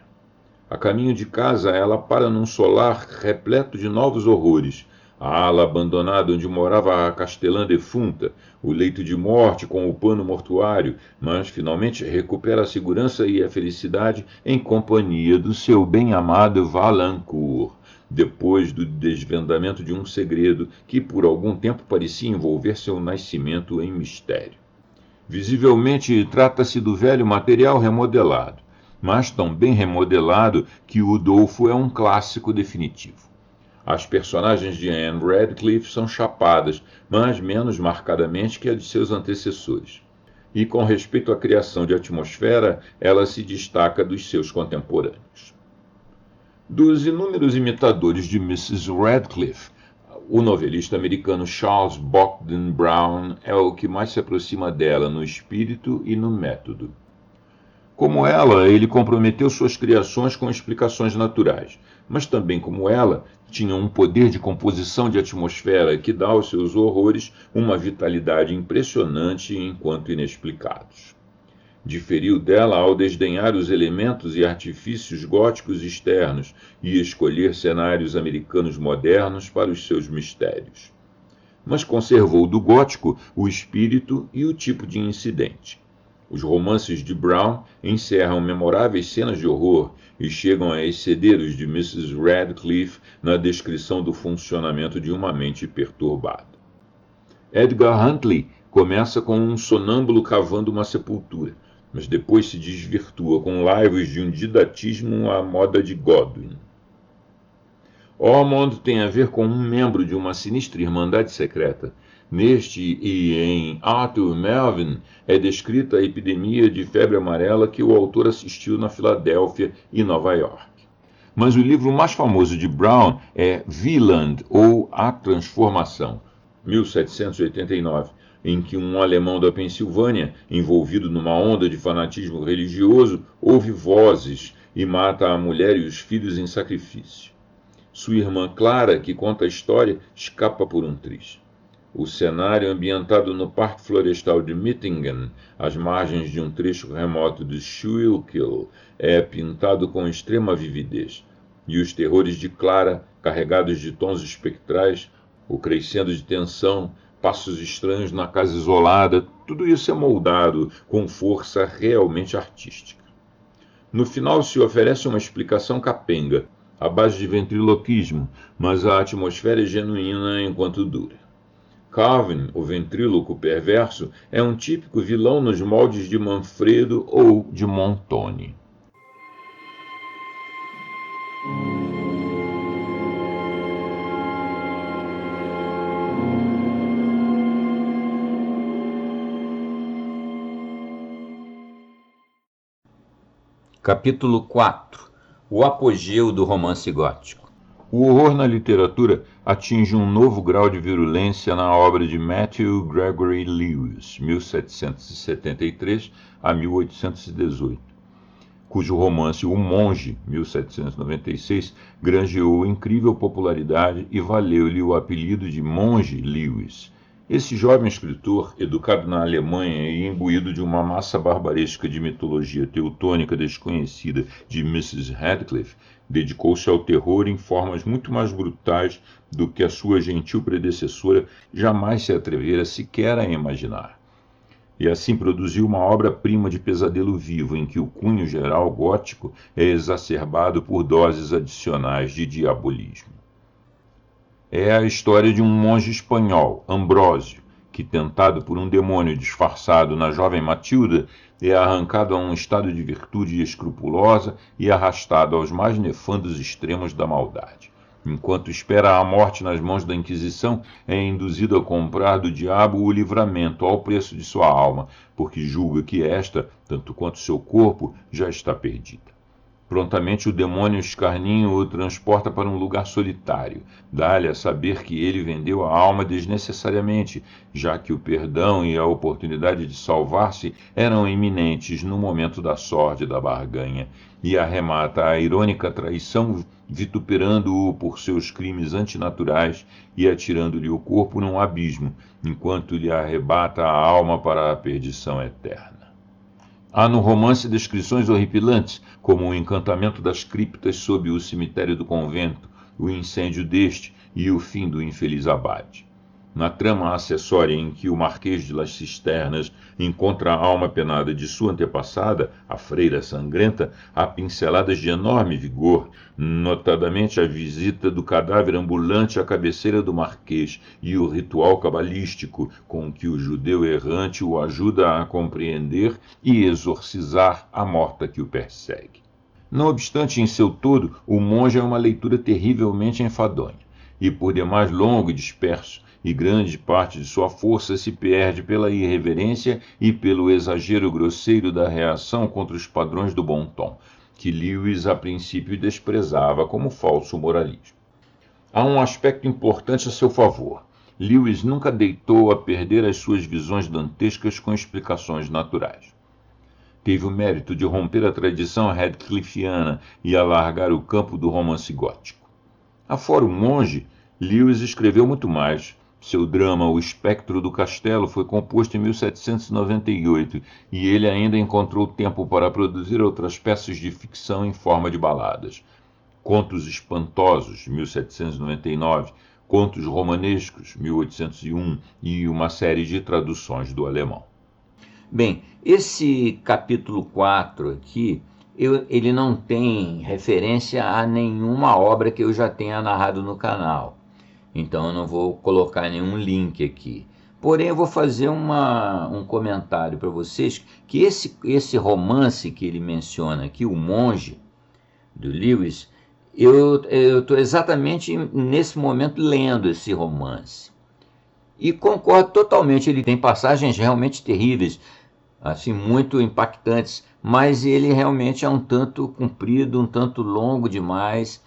A caminho de casa, ela para num solar repleto de novos horrores. A ala abandonada onde morava a castelã defunta, o leito de morte com o pano mortuário, mas finalmente recupera a segurança e a felicidade em companhia do seu bem-amado Valancourt, depois do desvendamento de um segredo que por algum tempo parecia envolver seu nascimento em mistério. Visivelmente trata-se do velho material remodelado, mas tão bem remodelado que o Udolpho é um clássico definitivo. As personagens de Anne Radcliffe são chapadas, mas menos marcadamente que a de seus antecessores. E com respeito à criação de atmosfera, ela se destaca dos seus contemporâneos. Dos inúmeros imitadores de Mrs. Radcliffe, o novelista americano Charles Bogdan Brown é o que mais se aproxima dela no espírito e no método. Como ela, ele comprometeu suas criações com explicações naturais, mas também como ela, tinha um poder de composição de atmosfera que dá aos seus horrores uma vitalidade impressionante enquanto inexplicados. Diferiu dela ao desdenhar os elementos e artifícios góticos externos e escolher cenários americanos modernos para os seus mistérios. Mas conservou do gótico o espírito e o tipo de incidente. Os romances de Brown encerram memoráveis cenas de horror e chegam a exceder os de Mrs. Radcliffe na descrição do funcionamento de uma mente perturbada. Edgar Huntley começa com um sonâmbulo cavando uma sepultura, mas depois se desvirtua com laivos de um didatismo à moda de Godwin. Ormond tem a ver com um membro de uma sinistra irmandade secreta. Neste e em Arthur Melvin é descrita a epidemia de febre amarela que o autor assistiu na Filadélfia e Nova York. Mas o livro mais famoso de Brown é Wieland, ou A Transformação, 1789, em que um alemão da Pensilvânia, envolvido numa onda de fanatismo religioso, ouve vozes e mata a mulher e os filhos em sacrifício. Sua irmã Clara, que conta a história, escapa por um triz. O cenário, ambientado no Parque Florestal de Mittingen, às margens de um trecho remoto de Schuylkill, é pintado com extrema vividez, e os terrores de Clara, carregados de tons espectrais, o crescendo de tensão, passos estranhos na casa isolada, tudo isso é moldado com força realmente artística. No final se oferece uma explicação capenga, à base de ventriloquismo, mas a atmosfera é genuína enquanto dura. Carvin, o ventríloco perverso, é um típico vilão nos moldes de Manfredo ou de Montoni. Capítulo 4. O apogeu do romance gótico. O horror na literatura atinge um novo grau de virulência na obra de Matthew Gregory Lewis, 1773 a 1818, cujo romance O Monge, 1796, granjeou incrível popularidade e valeu-lhe o apelido de Monge Lewis. Esse jovem escritor, educado na Alemanha e imbuído de uma massa barbaresca de mitologia teutônica desconhecida de Mrs. Radcliffe, dedicou-se ao terror em formas muito mais brutais do que a sua gentil predecessora jamais se atrevera sequer a imaginar. E assim produziu uma obra-prima de pesadelo vivo, em que o cunho geral gótico é exacerbado por doses adicionais de diabolismo. É a história de um monge espanhol, Ambrósio, que, tentado por um demônio disfarçado na jovem Matilda, é arrancado a um estado de virtude escrupulosa e arrastado aos mais nefandos extremos da maldade. Enquanto espera a morte nas mãos da Inquisição, é induzido a comprar do diabo o livramento ao preço de sua alma, porque julga que esta, tanto quanto seu corpo, já está perdida. Prontamente o demônio escarninho o transporta para um lugar solitário. Dá-lhe a saber que ele vendeu a alma desnecessariamente, já que o perdão e a oportunidade de salvar-se eram iminentes no momento da sorte da barganha, e arremata a irônica traição vituperando-o por seus crimes antinaturais e atirando-lhe o corpo num abismo, enquanto lhe arrebata a alma para a perdição eterna. Há no romance descrições horripilantes, como o encantamento das criptas sob o cemitério do convento, o incêndio deste e o fim do infeliz abade. Na trama acessória em que o Marquês de Las Cisternas encontra a alma penada de sua antepassada, a freira sangrenta, há pinceladas de enorme vigor, notadamente a visita do cadáver ambulante à cabeceira do Marquês e o ritual cabalístico com que o judeu errante o ajuda a compreender e exorcizar a morta que o persegue. Não obstante, em seu todo, o Monge é uma leitura terrivelmente enfadonha, e por demais longo e disperso, e grande parte de sua força se perde pela irreverência e pelo exagero grosseiro da reação contra os padrões do bom tom, que Lewis a princípio desprezava como falso moralismo. Há um aspecto importante a seu favor. Lewis nunca deitou a perder as suas visões dantescas com explicações naturais. Teve o mérito de romper a tradição radcliffiana e alargar o campo do romance gótico. Afora o Monge, Lewis escreveu muito mais. Seu drama O Espectro do Castelo foi composto em 1798 e ele ainda encontrou tempo para produzir outras peças de ficção em forma de baladas. Contos Espantosos, 1799, Contos Romanescos, 1801 e uma série de traduções do alemão. Bem, esse capítulo 4 aqui, ele não tem referência a nenhuma obra que eu já tenha narrado no canal. Então eu não vou colocar nenhum link aqui. Porém, eu vou fazer um comentário para vocês que esse romance que ele menciona aqui, O Monge, do Lewis, eu estou exatamente nesse momento lendo esse romance. E concordo totalmente, ele tem passagens realmente terríveis, assim, muito impactantes, mas ele realmente é um tanto comprido, um tanto longo demais,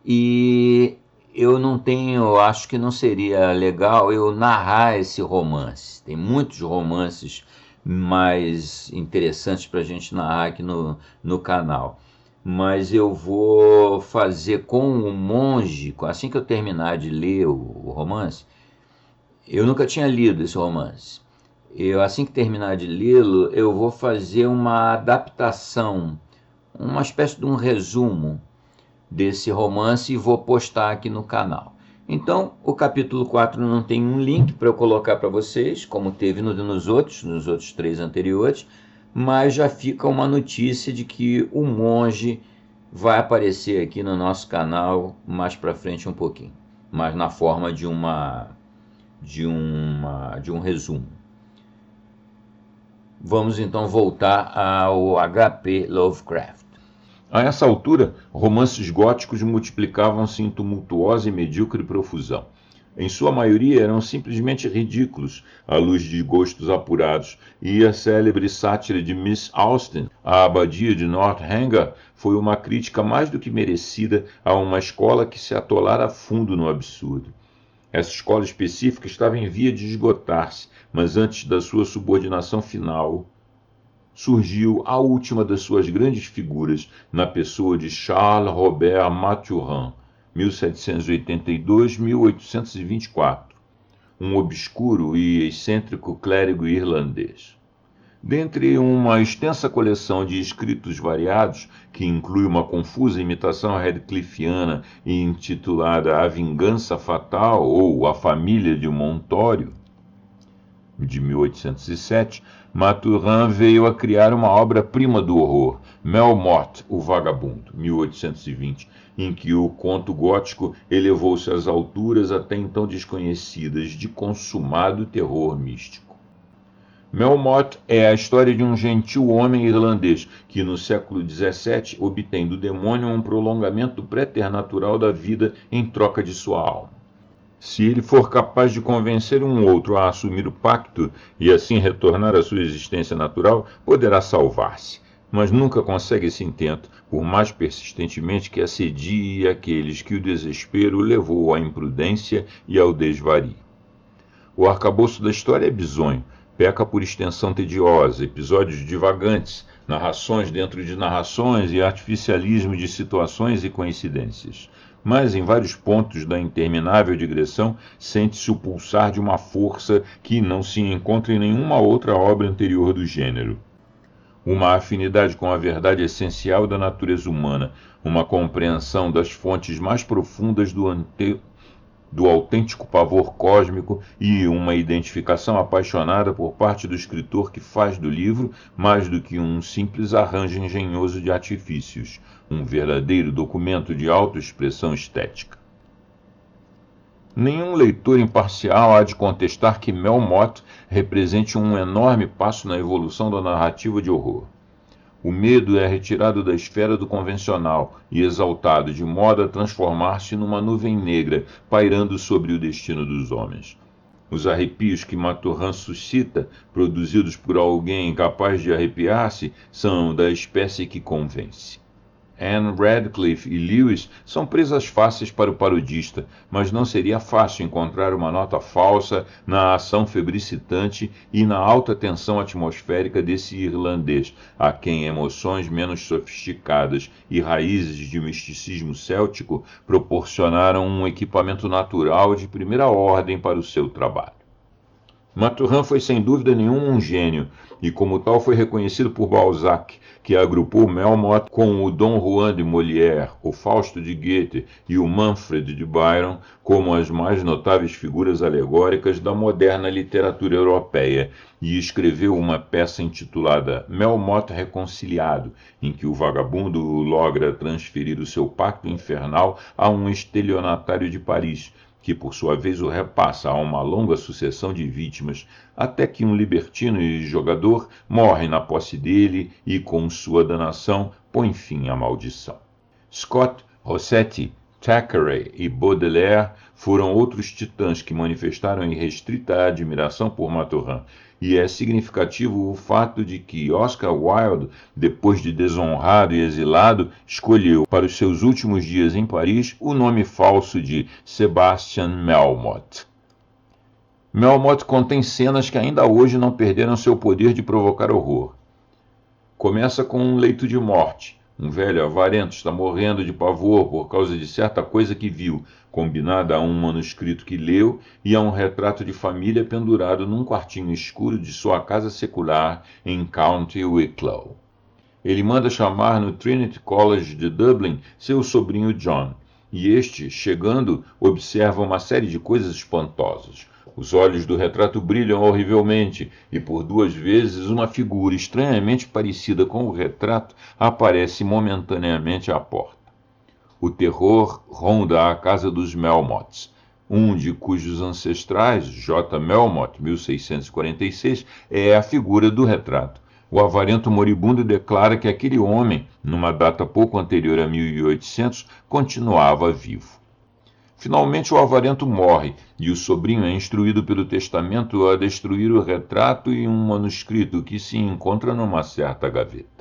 e eu acho que não seria legal eu narrar esse romance. Tem muitos romances mais interessantes para a gente narrar aqui no canal. Mas eu vou fazer com o Monge, assim que eu terminar de ler o romance. Eu nunca tinha lido esse romance. Assim que terminar de lê-lo, eu vou fazer uma adaptação, uma espécie de um resumo desse romance e vou postar aqui no canal. Então, o capítulo 4 não tem um link para eu colocar para vocês, como teve nos outros 3 anteriores, mas já fica uma notícia de que o Monge vai aparecer aqui no nosso canal mais para frente um pouquinho, mas na forma de um resumo. Vamos então voltar ao H.P. Lovecraft. A essa altura, romances góticos multiplicavam-se em tumultuosa e medíocre profusão. Em sua maioria eram simplesmente ridículos, à luz de gostos apurados, e a célebre sátira de Miss Austen, a abadia de Northanger, foi uma crítica mais do que merecida a uma escola que se atolara a fundo no absurdo. Essa escola específica estava em via de esgotar-se, mas antes da sua subordinação final, surgiu a última das suas grandes figuras, na pessoa de Charles Robert Maturin, 1782-1824, um obscuro e excêntrico clérigo irlandês. Dentre uma extensa coleção de escritos variados, que inclui uma confusa imitação radcliffiana intitulada A Vingança Fatal ou A Família de Montório, de 1807, Maturin veio a criar uma obra-prima do horror, Melmoth, o Vagabundo, 1820, em que o conto gótico elevou-se às alturas até então desconhecidas de consumado terror místico. Melmoth é a história de um gentil homem irlandês que, no século XVII, obtém do demônio um prolongamento preternatural da vida em troca de sua alma. Se ele for capaz de convencer um outro a assumir o pacto e assim retornar à sua existência natural, poderá salvar-se, mas nunca consegue esse intento, por mais persistentemente que assedie aqueles que o desespero levou à imprudência e ao desvario. O arcabouço da história é bizonho, peca por extensão tediosa, episódios divagantes, narrações dentro de narrações e artificialismo de situações e coincidências. Mas em vários pontos da interminável digressão sente-se o pulsar de uma força que não se encontra em nenhuma outra obra anterior do gênero. Uma afinidade com a verdade essencial da natureza humana, uma compreensão das fontes mais profundas do autêntico pavor cósmico e uma identificação apaixonada por parte do escritor que faz do livro mais do que um simples arranjo engenhoso de artifícios, um verdadeiro documento de autoexpressão estética. Nenhum leitor imparcial há de contestar que Melmoth represente um enorme passo na evolução da narrativa de horror. O medo é retirado da esfera do convencional e exaltado de modo a transformar-se numa nuvem negra pairando sobre o destino dos homens. Os arrepios que Maturin suscita, produzidos por alguém capaz de arrepiar-se, são da espécie que convence. Anne Radcliffe e Lewis são presas fáceis para o parodista, mas não seria fácil encontrar uma nota falsa na ação febricitante e na alta tensão atmosférica desse irlandês, a quem emoções menos sofisticadas e raízes de misticismo céltico proporcionaram um equipamento natural de primeira ordem para o seu trabalho. Maturin foi sem dúvida nenhuma um gênio, e como tal foi reconhecido por Balzac, que agrupou Melmoth com o Dom Juan de Molière, o Fausto de Goethe e o Manfred de Byron como as mais notáveis figuras alegóricas da moderna literatura europeia, e escreveu uma peça intitulada Melmoth Reconciliado, em que o vagabundo logra transferir o seu pacto infernal a um estelionatário de Paris, que por sua vez o repassa a uma longa sucessão de vítimas, até que um libertino e jogador morre na posse dele e, com sua danação, põe fim à maldição. Scott, Rossetti, Thackeray e Baudelaire foram outros titãs que manifestaram irrestrita admiração por Maturin, e é significativo o fato de que Oscar Wilde, depois de desonrado e exilado, escolheu para os seus últimos dias em Paris o nome falso de Sebastian Melmoth. Melmoth contém cenas que ainda hoje não perderam seu poder de provocar horror. Começa com um leito de morte. Um velho avarento está morrendo de pavor por causa de certa coisa que viu, combinada a um manuscrito que leu e a um retrato de família pendurado num quartinho escuro de sua casa secular em County Wicklow. Ele manda chamar no Trinity College de Dublin seu sobrinho John, e este, chegando, observa uma série de coisas espantosas. Os olhos do retrato brilham horrivelmente e por 2 vezes uma figura estranhamente parecida com o retrato aparece momentaneamente à porta. O terror ronda a casa dos Melmoths, um de cujos ancestrais, J. Melmoth, 1646, é a figura do retrato. O avarento moribundo declara que aquele homem, numa data pouco anterior a 1800, continuava vivo. Finalmente o avarento morre, e o sobrinho é instruído pelo testamento a destruir o retrato e um manuscrito que se encontra numa certa gaveta.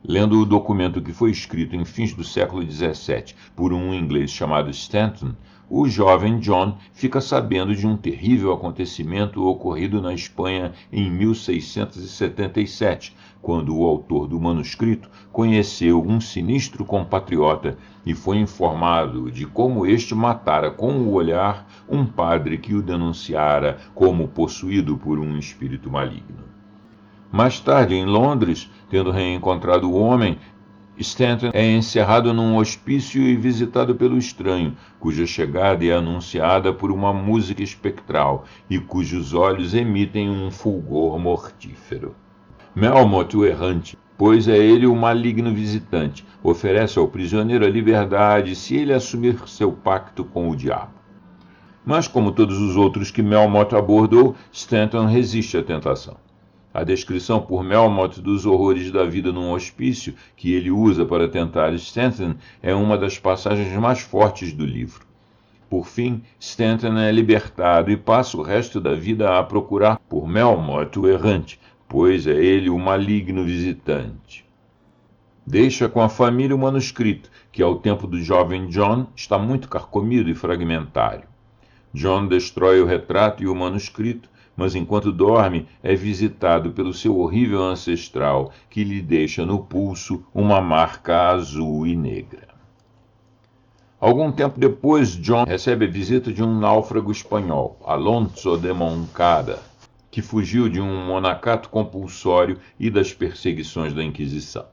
Lendo o documento que foi escrito em fins do século XVII por um inglês chamado Stanton, o jovem John fica sabendo de um terrível acontecimento ocorrido na Espanha em 1677, quando o autor do manuscrito conheceu um sinistro compatriota e foi informado de como este matara com o olhar um padre que o denunciara como possuído por um espírito maligno. Mais tarde, em Londres, tendo reencontrado o homem, Stanton é encerrado num hospício e visitado pelo estranho, cuja chegada é anunciada por uma música espectral e cujos olhos emitem um fulgor mortífero. Melmoth, o errante, pois é ele o maligno visitante, oferece ao prisioneiro a liberdade se ele assumir seu pacto com o diabo. Mas, como todos os outros que Melmoth abordou, Stanton resiste à tentação. A descrição por Melmoth dos horrores da vida num hospício, que ele usa para tentar Stanton, é uma das passagens mais fortes do livro. Por fim, Stanton é libertado e passa o resto da vida a procurar por Melmoth, o errante, pois é ele o maligno visitante. Deixa com a família o manuscrito, que ao tempo do jovem John está muito carcomido e fragmentário. John destrói o retrato e o manuscrito, mas enquanto dorme é visitado pelo seu horrível ancestral, que lhe deixa no pulso uma marca azul e negra. Algum tempo depois, John recebe a visita de um náufrago espanhol, Alonso de Moncada, que fugiu de um monacato compulsório e das perseguições da Inquisição.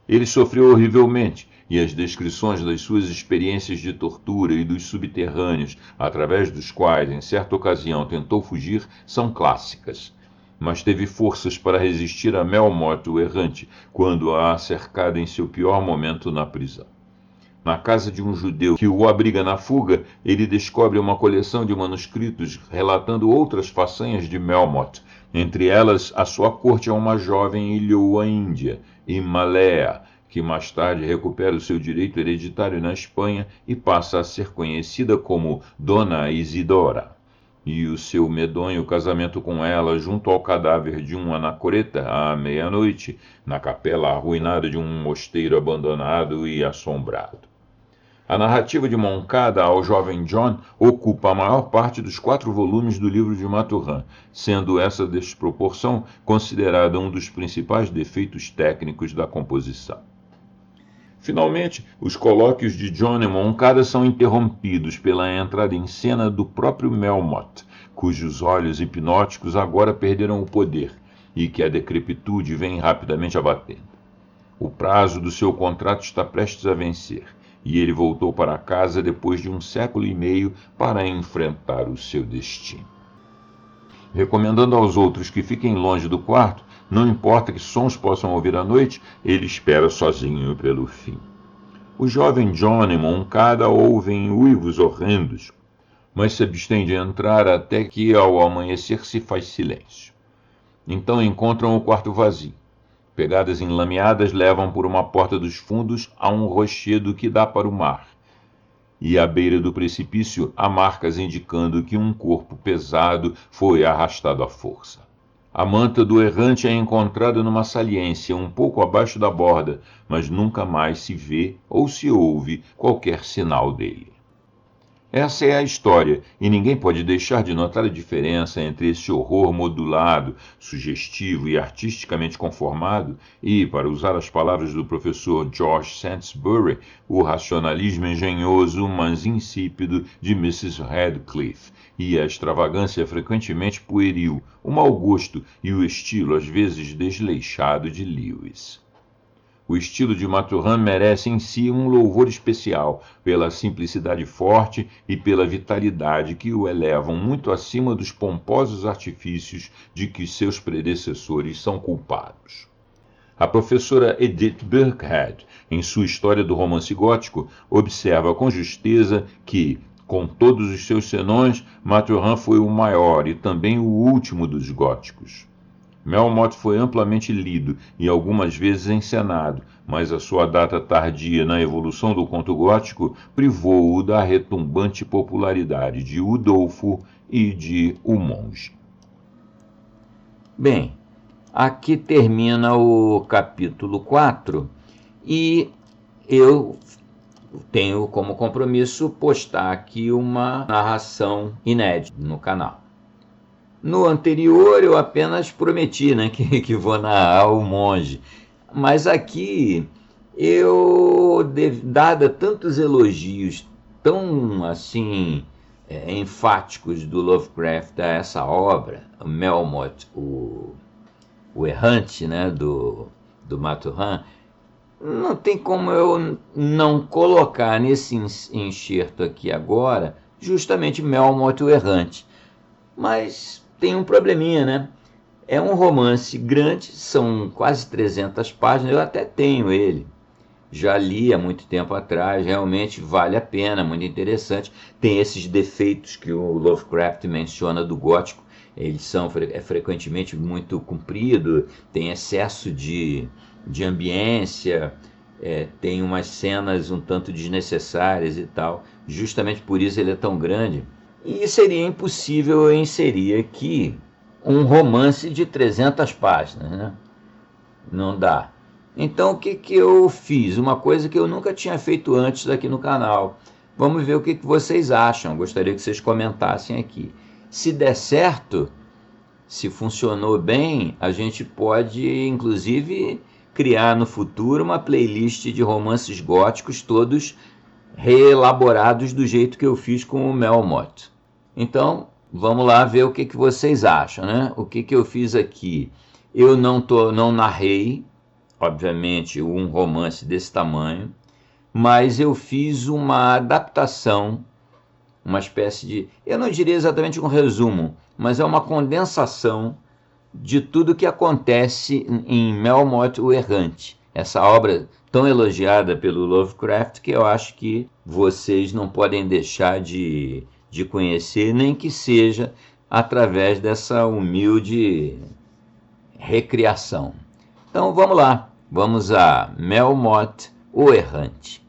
Ele sofreu horrivelmente e as descrições das suas experiências de tortura e dos subterrâneos, através dos quais, em certa ocasião, tentou fugir, são clássicas. Mas teve forças para resistir a Melmoth o Errante, quando a cercada em seu pior momento na prisão. Na casa de um judeu que o abriga na fuga, ele descobre uma coleção de manuscritos relatando outras façanhas de Melmoth, entre elas a sua corte a uma jovem ilhoa índia, Himalaya, que mais tarde recupera o seu direito hereditário na Espanha e passa a ser conhecida como Dona Isidora. E o seu medonho casamento com ela junto ao cadáver de um anacoreta à meia-noite, na capela arruinada de um mosteiro abandonado e assombrado. A narrativa de Moncada ao jovem John ocupa a maior parte dos 4 volumes do livro de Maturin, sendo essa desproporção considerada um dos principais defeitos técnicos da composição. Finalmente, os colóquios de John e Moncada são interrompidos pela entrada em cena do próprio Melmoth, cujos olhos hipnóticos agora perderam o poder e que a decrepitude vem rapidamente abatendo. O prazo do seu contrato está prestes a vencer, e ele voltou para casa depois de 1 século e meio para enfrentar o seu destino. Recomendando aos outros que fiquem longe do quarto, não importa que sons possam ouvir à noite, ele espera sozinho pelo fim. O jovem John e Moncada ouvem uivos horrendos, mas se abstém de entrar até que ao amanhecer se faz silêncio. Então encontram o quarto vazio. Pegadas enlameadas levam por uma porta dos fundos a um rochedo que dá para o mar. E à beira do precipício há marcas indicando que um corpo pesado foi arrastado à força. A manta do errante é encontrada numa saliência um pouco abaixo da borda, mas nunca mais se vê ou se ouve qualquer sinal dele. Essa é a história, e ninguém pode deixar de notar a diferença entre esse horror modulado, sugestivo e artisticamente conformado e, para usar as palavras do professor George Saintsbury, o racionalismo engenhoso, mas insípido de Mrs. Radcliffe, e a extravagância frequentemente pueril, o mau gosto e o estilo às vezes desleixado de Lewis. O estilo de Maturin merece em si um louvor especial pela simplicidade forte e pela vitalidade que o elevam muito acima dos pomposos artifícios de que seus predecessores são culpados. A professora Edith Burkhead, em sua História do Romance Gótico, observa com justeza que, com todos os seus senões, Maturin foi o maior e também o último dos góticos. Melmoth foi amplamente lido e algumas vezes encenado, mas a sua data tardia na evolução do conto gótico privou-o da retumbante popularidade de Udolfo e de O Monge. Bem, aqui termina o capítulo 4 e eu tenho como compromisso postar aqui uma narração inédita no canal. No anterior eu apenas prometi, né, que vou narrar O Monge, mas aqui dada tantos elogios tão assim enfáticos do Lovecraft a essa obra, Melmoth, o Errante, né, do Maturin, não tem como eu não colocar nesse enxerto aqui agora justamente Melmoth o Errante. Mas tem um probleminha, né? É um romance grande, são quase 300 páginas, eu até tenho ele. Já li há muito tempo atrás, realmente vale a pena, muito interessante. Tem esses defeitos que o Lovecraft menciona do gótico, eles são frequentemente muito comprido, tem excesso de ambiência, tem umas cenas um tanto desnecessárias e tal. Justamente por isso ele é tão grande. E seria impossível eu inserir aqui um romance de 300 páginas, né? Não dá. Então o que eu fiz? Uma coisa que eu nunca tinha feito antes aqui no canal. Vamos ver o que vocês acham. Gostaria que vocês comentassem aqui. Se der certo, se funcionou bem, a gente pode inclusive criar no futuro uma playlist de romances góticos todos reelaborados do jeito que eu fiz com o Melmoth. Então, vamos lá ver o que vocês acham, né? O que eu fiz aqui? Eu não narrei, obviamente, um romance desse tamanho. mas eu fiz uma adaptação, uma espécie de, eu não diria exatamente um resumo, mas é uma condensação de tudo que acontece em Melmoth o Errante, essa obra tão elogiada pelo Lovecraft, que eu acho que vocês não podem deixar de conhecer, nem que seja através dessa humilde recriação. Então vamos lá, vamos a Melmoth o Errante.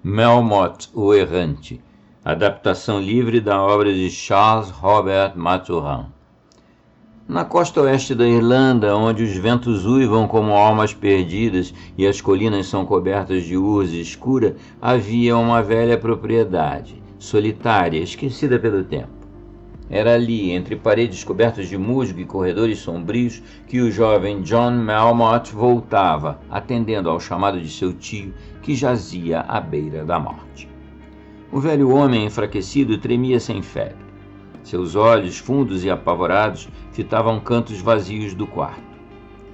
Melmoth o Errante, adaptação livre da obra de Charles Robert Maturin. Na costa oeste da Irlanda, onde os ventos uivam como almas perdidas e as colinas são cobertas de urze escura, havia uma velha propriedade, solitária, esquecida pelo tempo. Era ali, entre paredes cobertas de musgo e corredores sombrios, que o jovem John Melmoth voltava, atendendo ao chamado de seu tio, que jazia à beira da morte. O velho homem enfraquecido tremia sem febre. Seus olhos, fundos e apavorados, fitavam cantos vazios do quarto.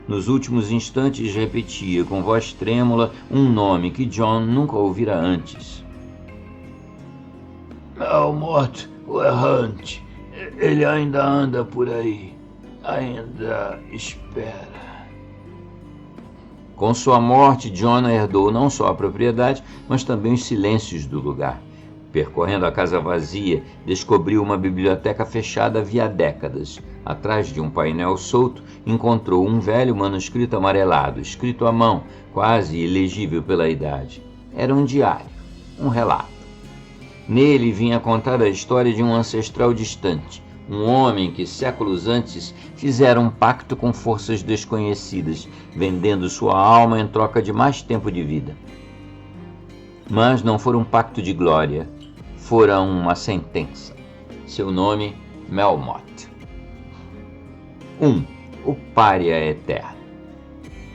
Nos últimos instantes repetia, com voz trêmula, um nome que John nunca ouvira antes. Melmoth o Errante. Ele ainda anda por aí. Ainda espera. Com sua morte, John herdou não só a propriedade, mas também os silêncios do lugar. Percorrendo a casa vazia, descobriu uma biblioteca fechada havia décadas. Atrás de um painel solto, encontrou um velho manuscrito amarelado, escrito à mão, quase ilegível pela idade. Era um diário, um relato. Nele vinha contar a história de um ancestral distante, um homem que séculos antes fizera um pacto com forças desconhecidas, vendendo sua alma em troca de mais tempo de vida. Mas não fora um pacto de glória, fora uma sentença. Seu nome, Melmoth. 1. O pária eterno.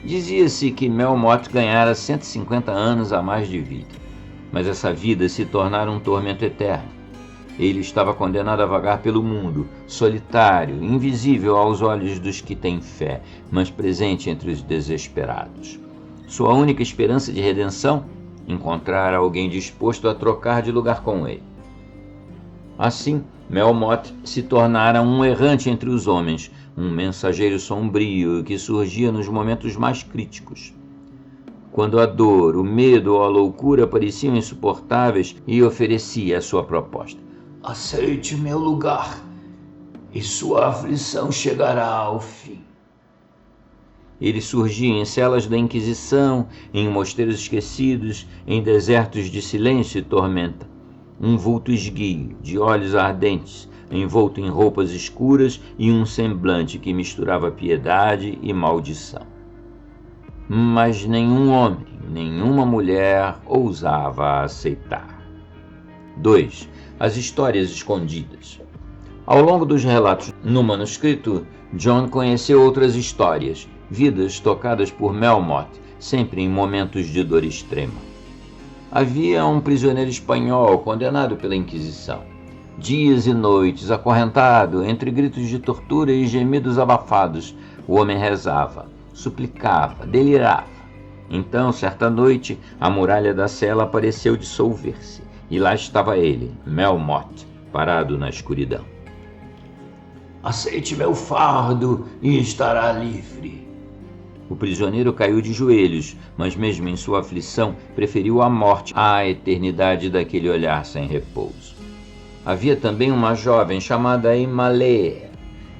Dizia-se que Melmoth ganhara 150 anos a mais de vida, mas essa vida se tornara um tormento eterno. Ele estava condenado a vagar pelo mundo, solitário, invisível aos olhos dos que têm fé, mas presente entre os desesperados. Sua única esperança de redenção? Encontrar alguém disposto a trocar de lugar com ele. Assim, Melmoth se tornara um errante entre os homens, um mensageiro sombrio que surgia nos momentos mais críticos. Quando a dor, o medo ou a loucura pareciam insuportáveis, e oferecia a sua proposta. Aceite meu lugar, e sua aflição chegará ao fim. Ele surgia em celas da Inquisição, em mosteiros esquecidos, em desertos de silêncio e tormenta. Um vulto esguio, de olhos ardentes, envolto em roupas escuras e um semblante que misturava piedade e maldição. Mas nenhum homem, nenhuma mulher ousava aceitar. 2. As histórias escondidas. Ao longo dos relatos no manuscrito, John conheceu outras histórias, vidas tocadas por Melmoth, sempre em momentos de dor extrema. Havia um prisioneiro espanhol condenado pela Inquisição. Dias e noites, acorrentado, entre gritos de tortura e gemidos abafados, o homem rezava, suplicava, delirava. Então, certa noite, a muralha da cela pareceu dissolver-se, e lá estava ele, Melmoth, parado na escuridão. Aceite meu fardo e estará livre. O prisioneiro caiu de joelhos, mas mesmo em sua aflição, preferiu a morte à eternidade daquele olhar sem repouso. Havia também uma jovem chamada Imalea,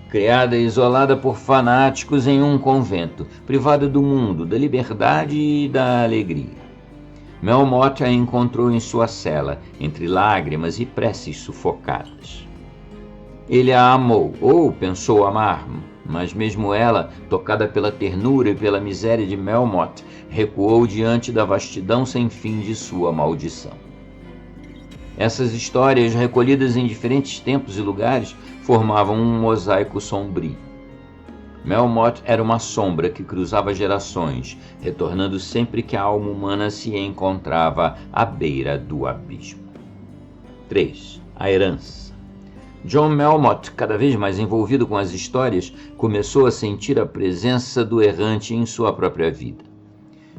criada e isolada por fanáticos em um convento, privada do mundo, da liberdade e da alegria. Melmoth a encontrou em sua cela, entre lágrimas e preces sufocadas. Ele a amou, ou pensou amar, mas mesmo ela, tocada pela ternura e pela miséria de Melmoth, recuou diante da vastidão sem fim de sua maldição. Essas histórias, recolhidas em diferentes tempos e lugares, formavam um mosaico sombrio. Melmoth era uma sombra que cruzava gerações, retornando sempre que a alma humana se encontrava à beira do abismo. 3. A herança. John Melmoth, cada vez mais envolvido com as histórias, começou a sentir a presença do errante em sua própria vida.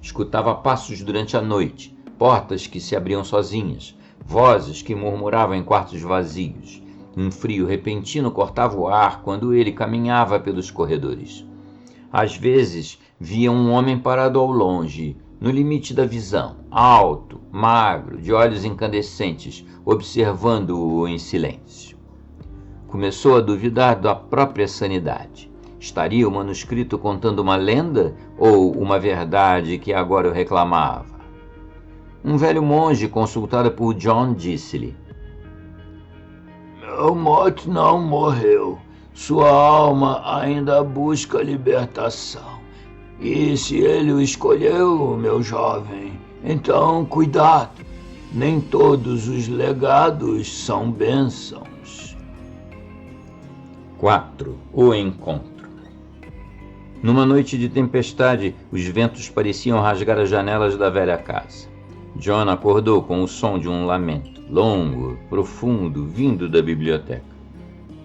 Escutava passos durante a noite, portas que se abriam sozinhas, vozes que murmuravam em quartos vazios. Um frio repentino cortava o ar quando ele caminhava pelos corredores. Às vezes, via um homem parado ao longe, no limite da visão, alto, magro, de olhos incandescentes, observando-o em silêncio. Começou a duvidar da própria sanidade. Estaria o manuscrito contando uma lenda ou uma verdade que agora o reclamava? Um velho monge, consultado por John, disse-lhe: Melmoth não morreu. Sua alma ainda busca libertação. E se ele o escolheu, meu jovem, então cuidado. Nem todos os legados são bênçãos. 4. O encontro. Numa noite de tempestade, os ventos pareciam rasgar as janelas da velha casa. John acordou com o som de um lamento, longo, profundo, vindo da biblioteca.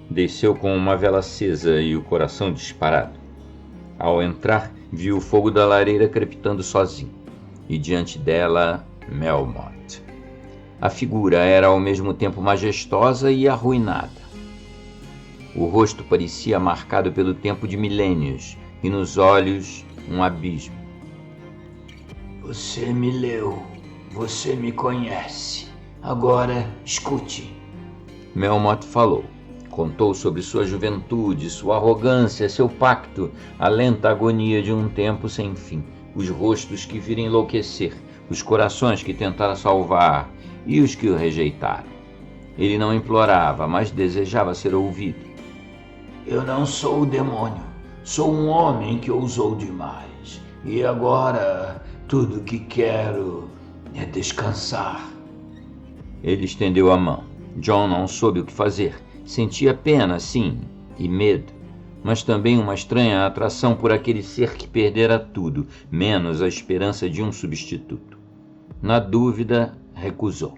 Desceu com uma vela acesa e o coração disparado. Ao entrar, viu o fogo da lareira crepitando sozinho, e diante dela, Melmoth. A figura era ao mesmo tempo majestosa e arruinada. O rosto parecia marcado pelo tempo de milênios, e nos olhos um abismo. Você me leu, você me conhece. Agora escute. Melmoth falou. Contou sobre sua juventude, sua arrogância, seu pacto, a lenta agonia de um tempo sem fim, os rostos que viram enlouquecer, os corações que tentaram salvar e os que o rejeitaram. Ele não implorava, mas desejava ser ouvido. Eu não sou o demônio, sou um homem que ousou demais, e agora tudo que quero é descansar. Ele estendeu a mão. John não soube o que fazer. Sentia pena, sim, e medo, mas também uma estranha atração por aquele ser que perdera tudo, menos a esperança de um substituto. Na dúvida, recusou.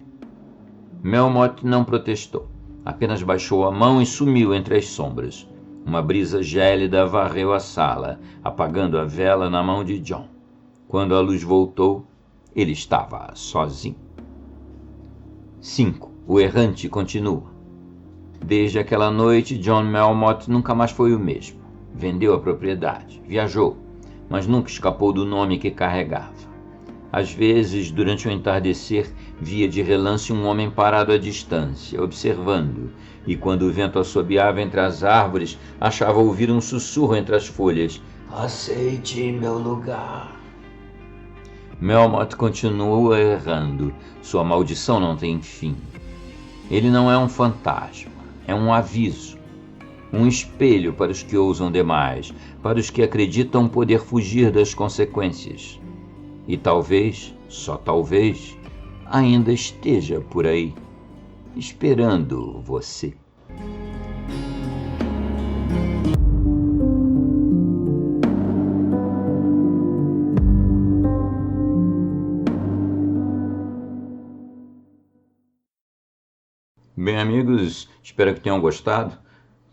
Melmoth não protestou, apenas baixou a mão e sumiu entre as sombras. Uma brisa gélida varreu a sala, apagando a vela na mão de John. Quando a luz voltou, ele estava sozinho. 5. O errante continua. Desde aquela noite, John Melmoth nunca mais foi o mesmo. Vendeu a propriedade, viajou, mas nunca escapou do nome que carregava. Às vezes, durante o entardecer, via de relance um homem parado à distância, observando, e quando o vento assobiava entre as árvores, achava ouvir um sussurro entre as folhas. Aceite meu lugar. Melmoth continua errando. Sua maldição não tem fim. Ele não é um fantasma. É um aviso, um espelho para os que ousam demais, para os que acreditam poder fugir das consequências. E talvez, só talvez, ainda esteja por aí, esperando você. Bem, amigos, espero que tenham gostado.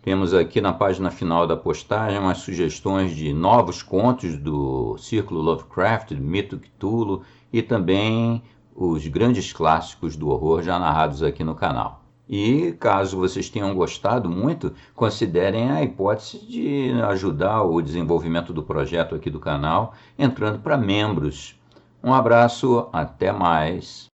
Temos aqui na página final da postagem umas sugestões de novos contos do Círculo Lovecraft, do Mito Cthulhu, e também os grandes clássicos do horror já narrados aqui no canal. E caso vocês tenham gostado muito, considerem a hipótese de ajudar o desenvolvimento do projeto aqui do canal, entrando para membros. Um abraço, até mais.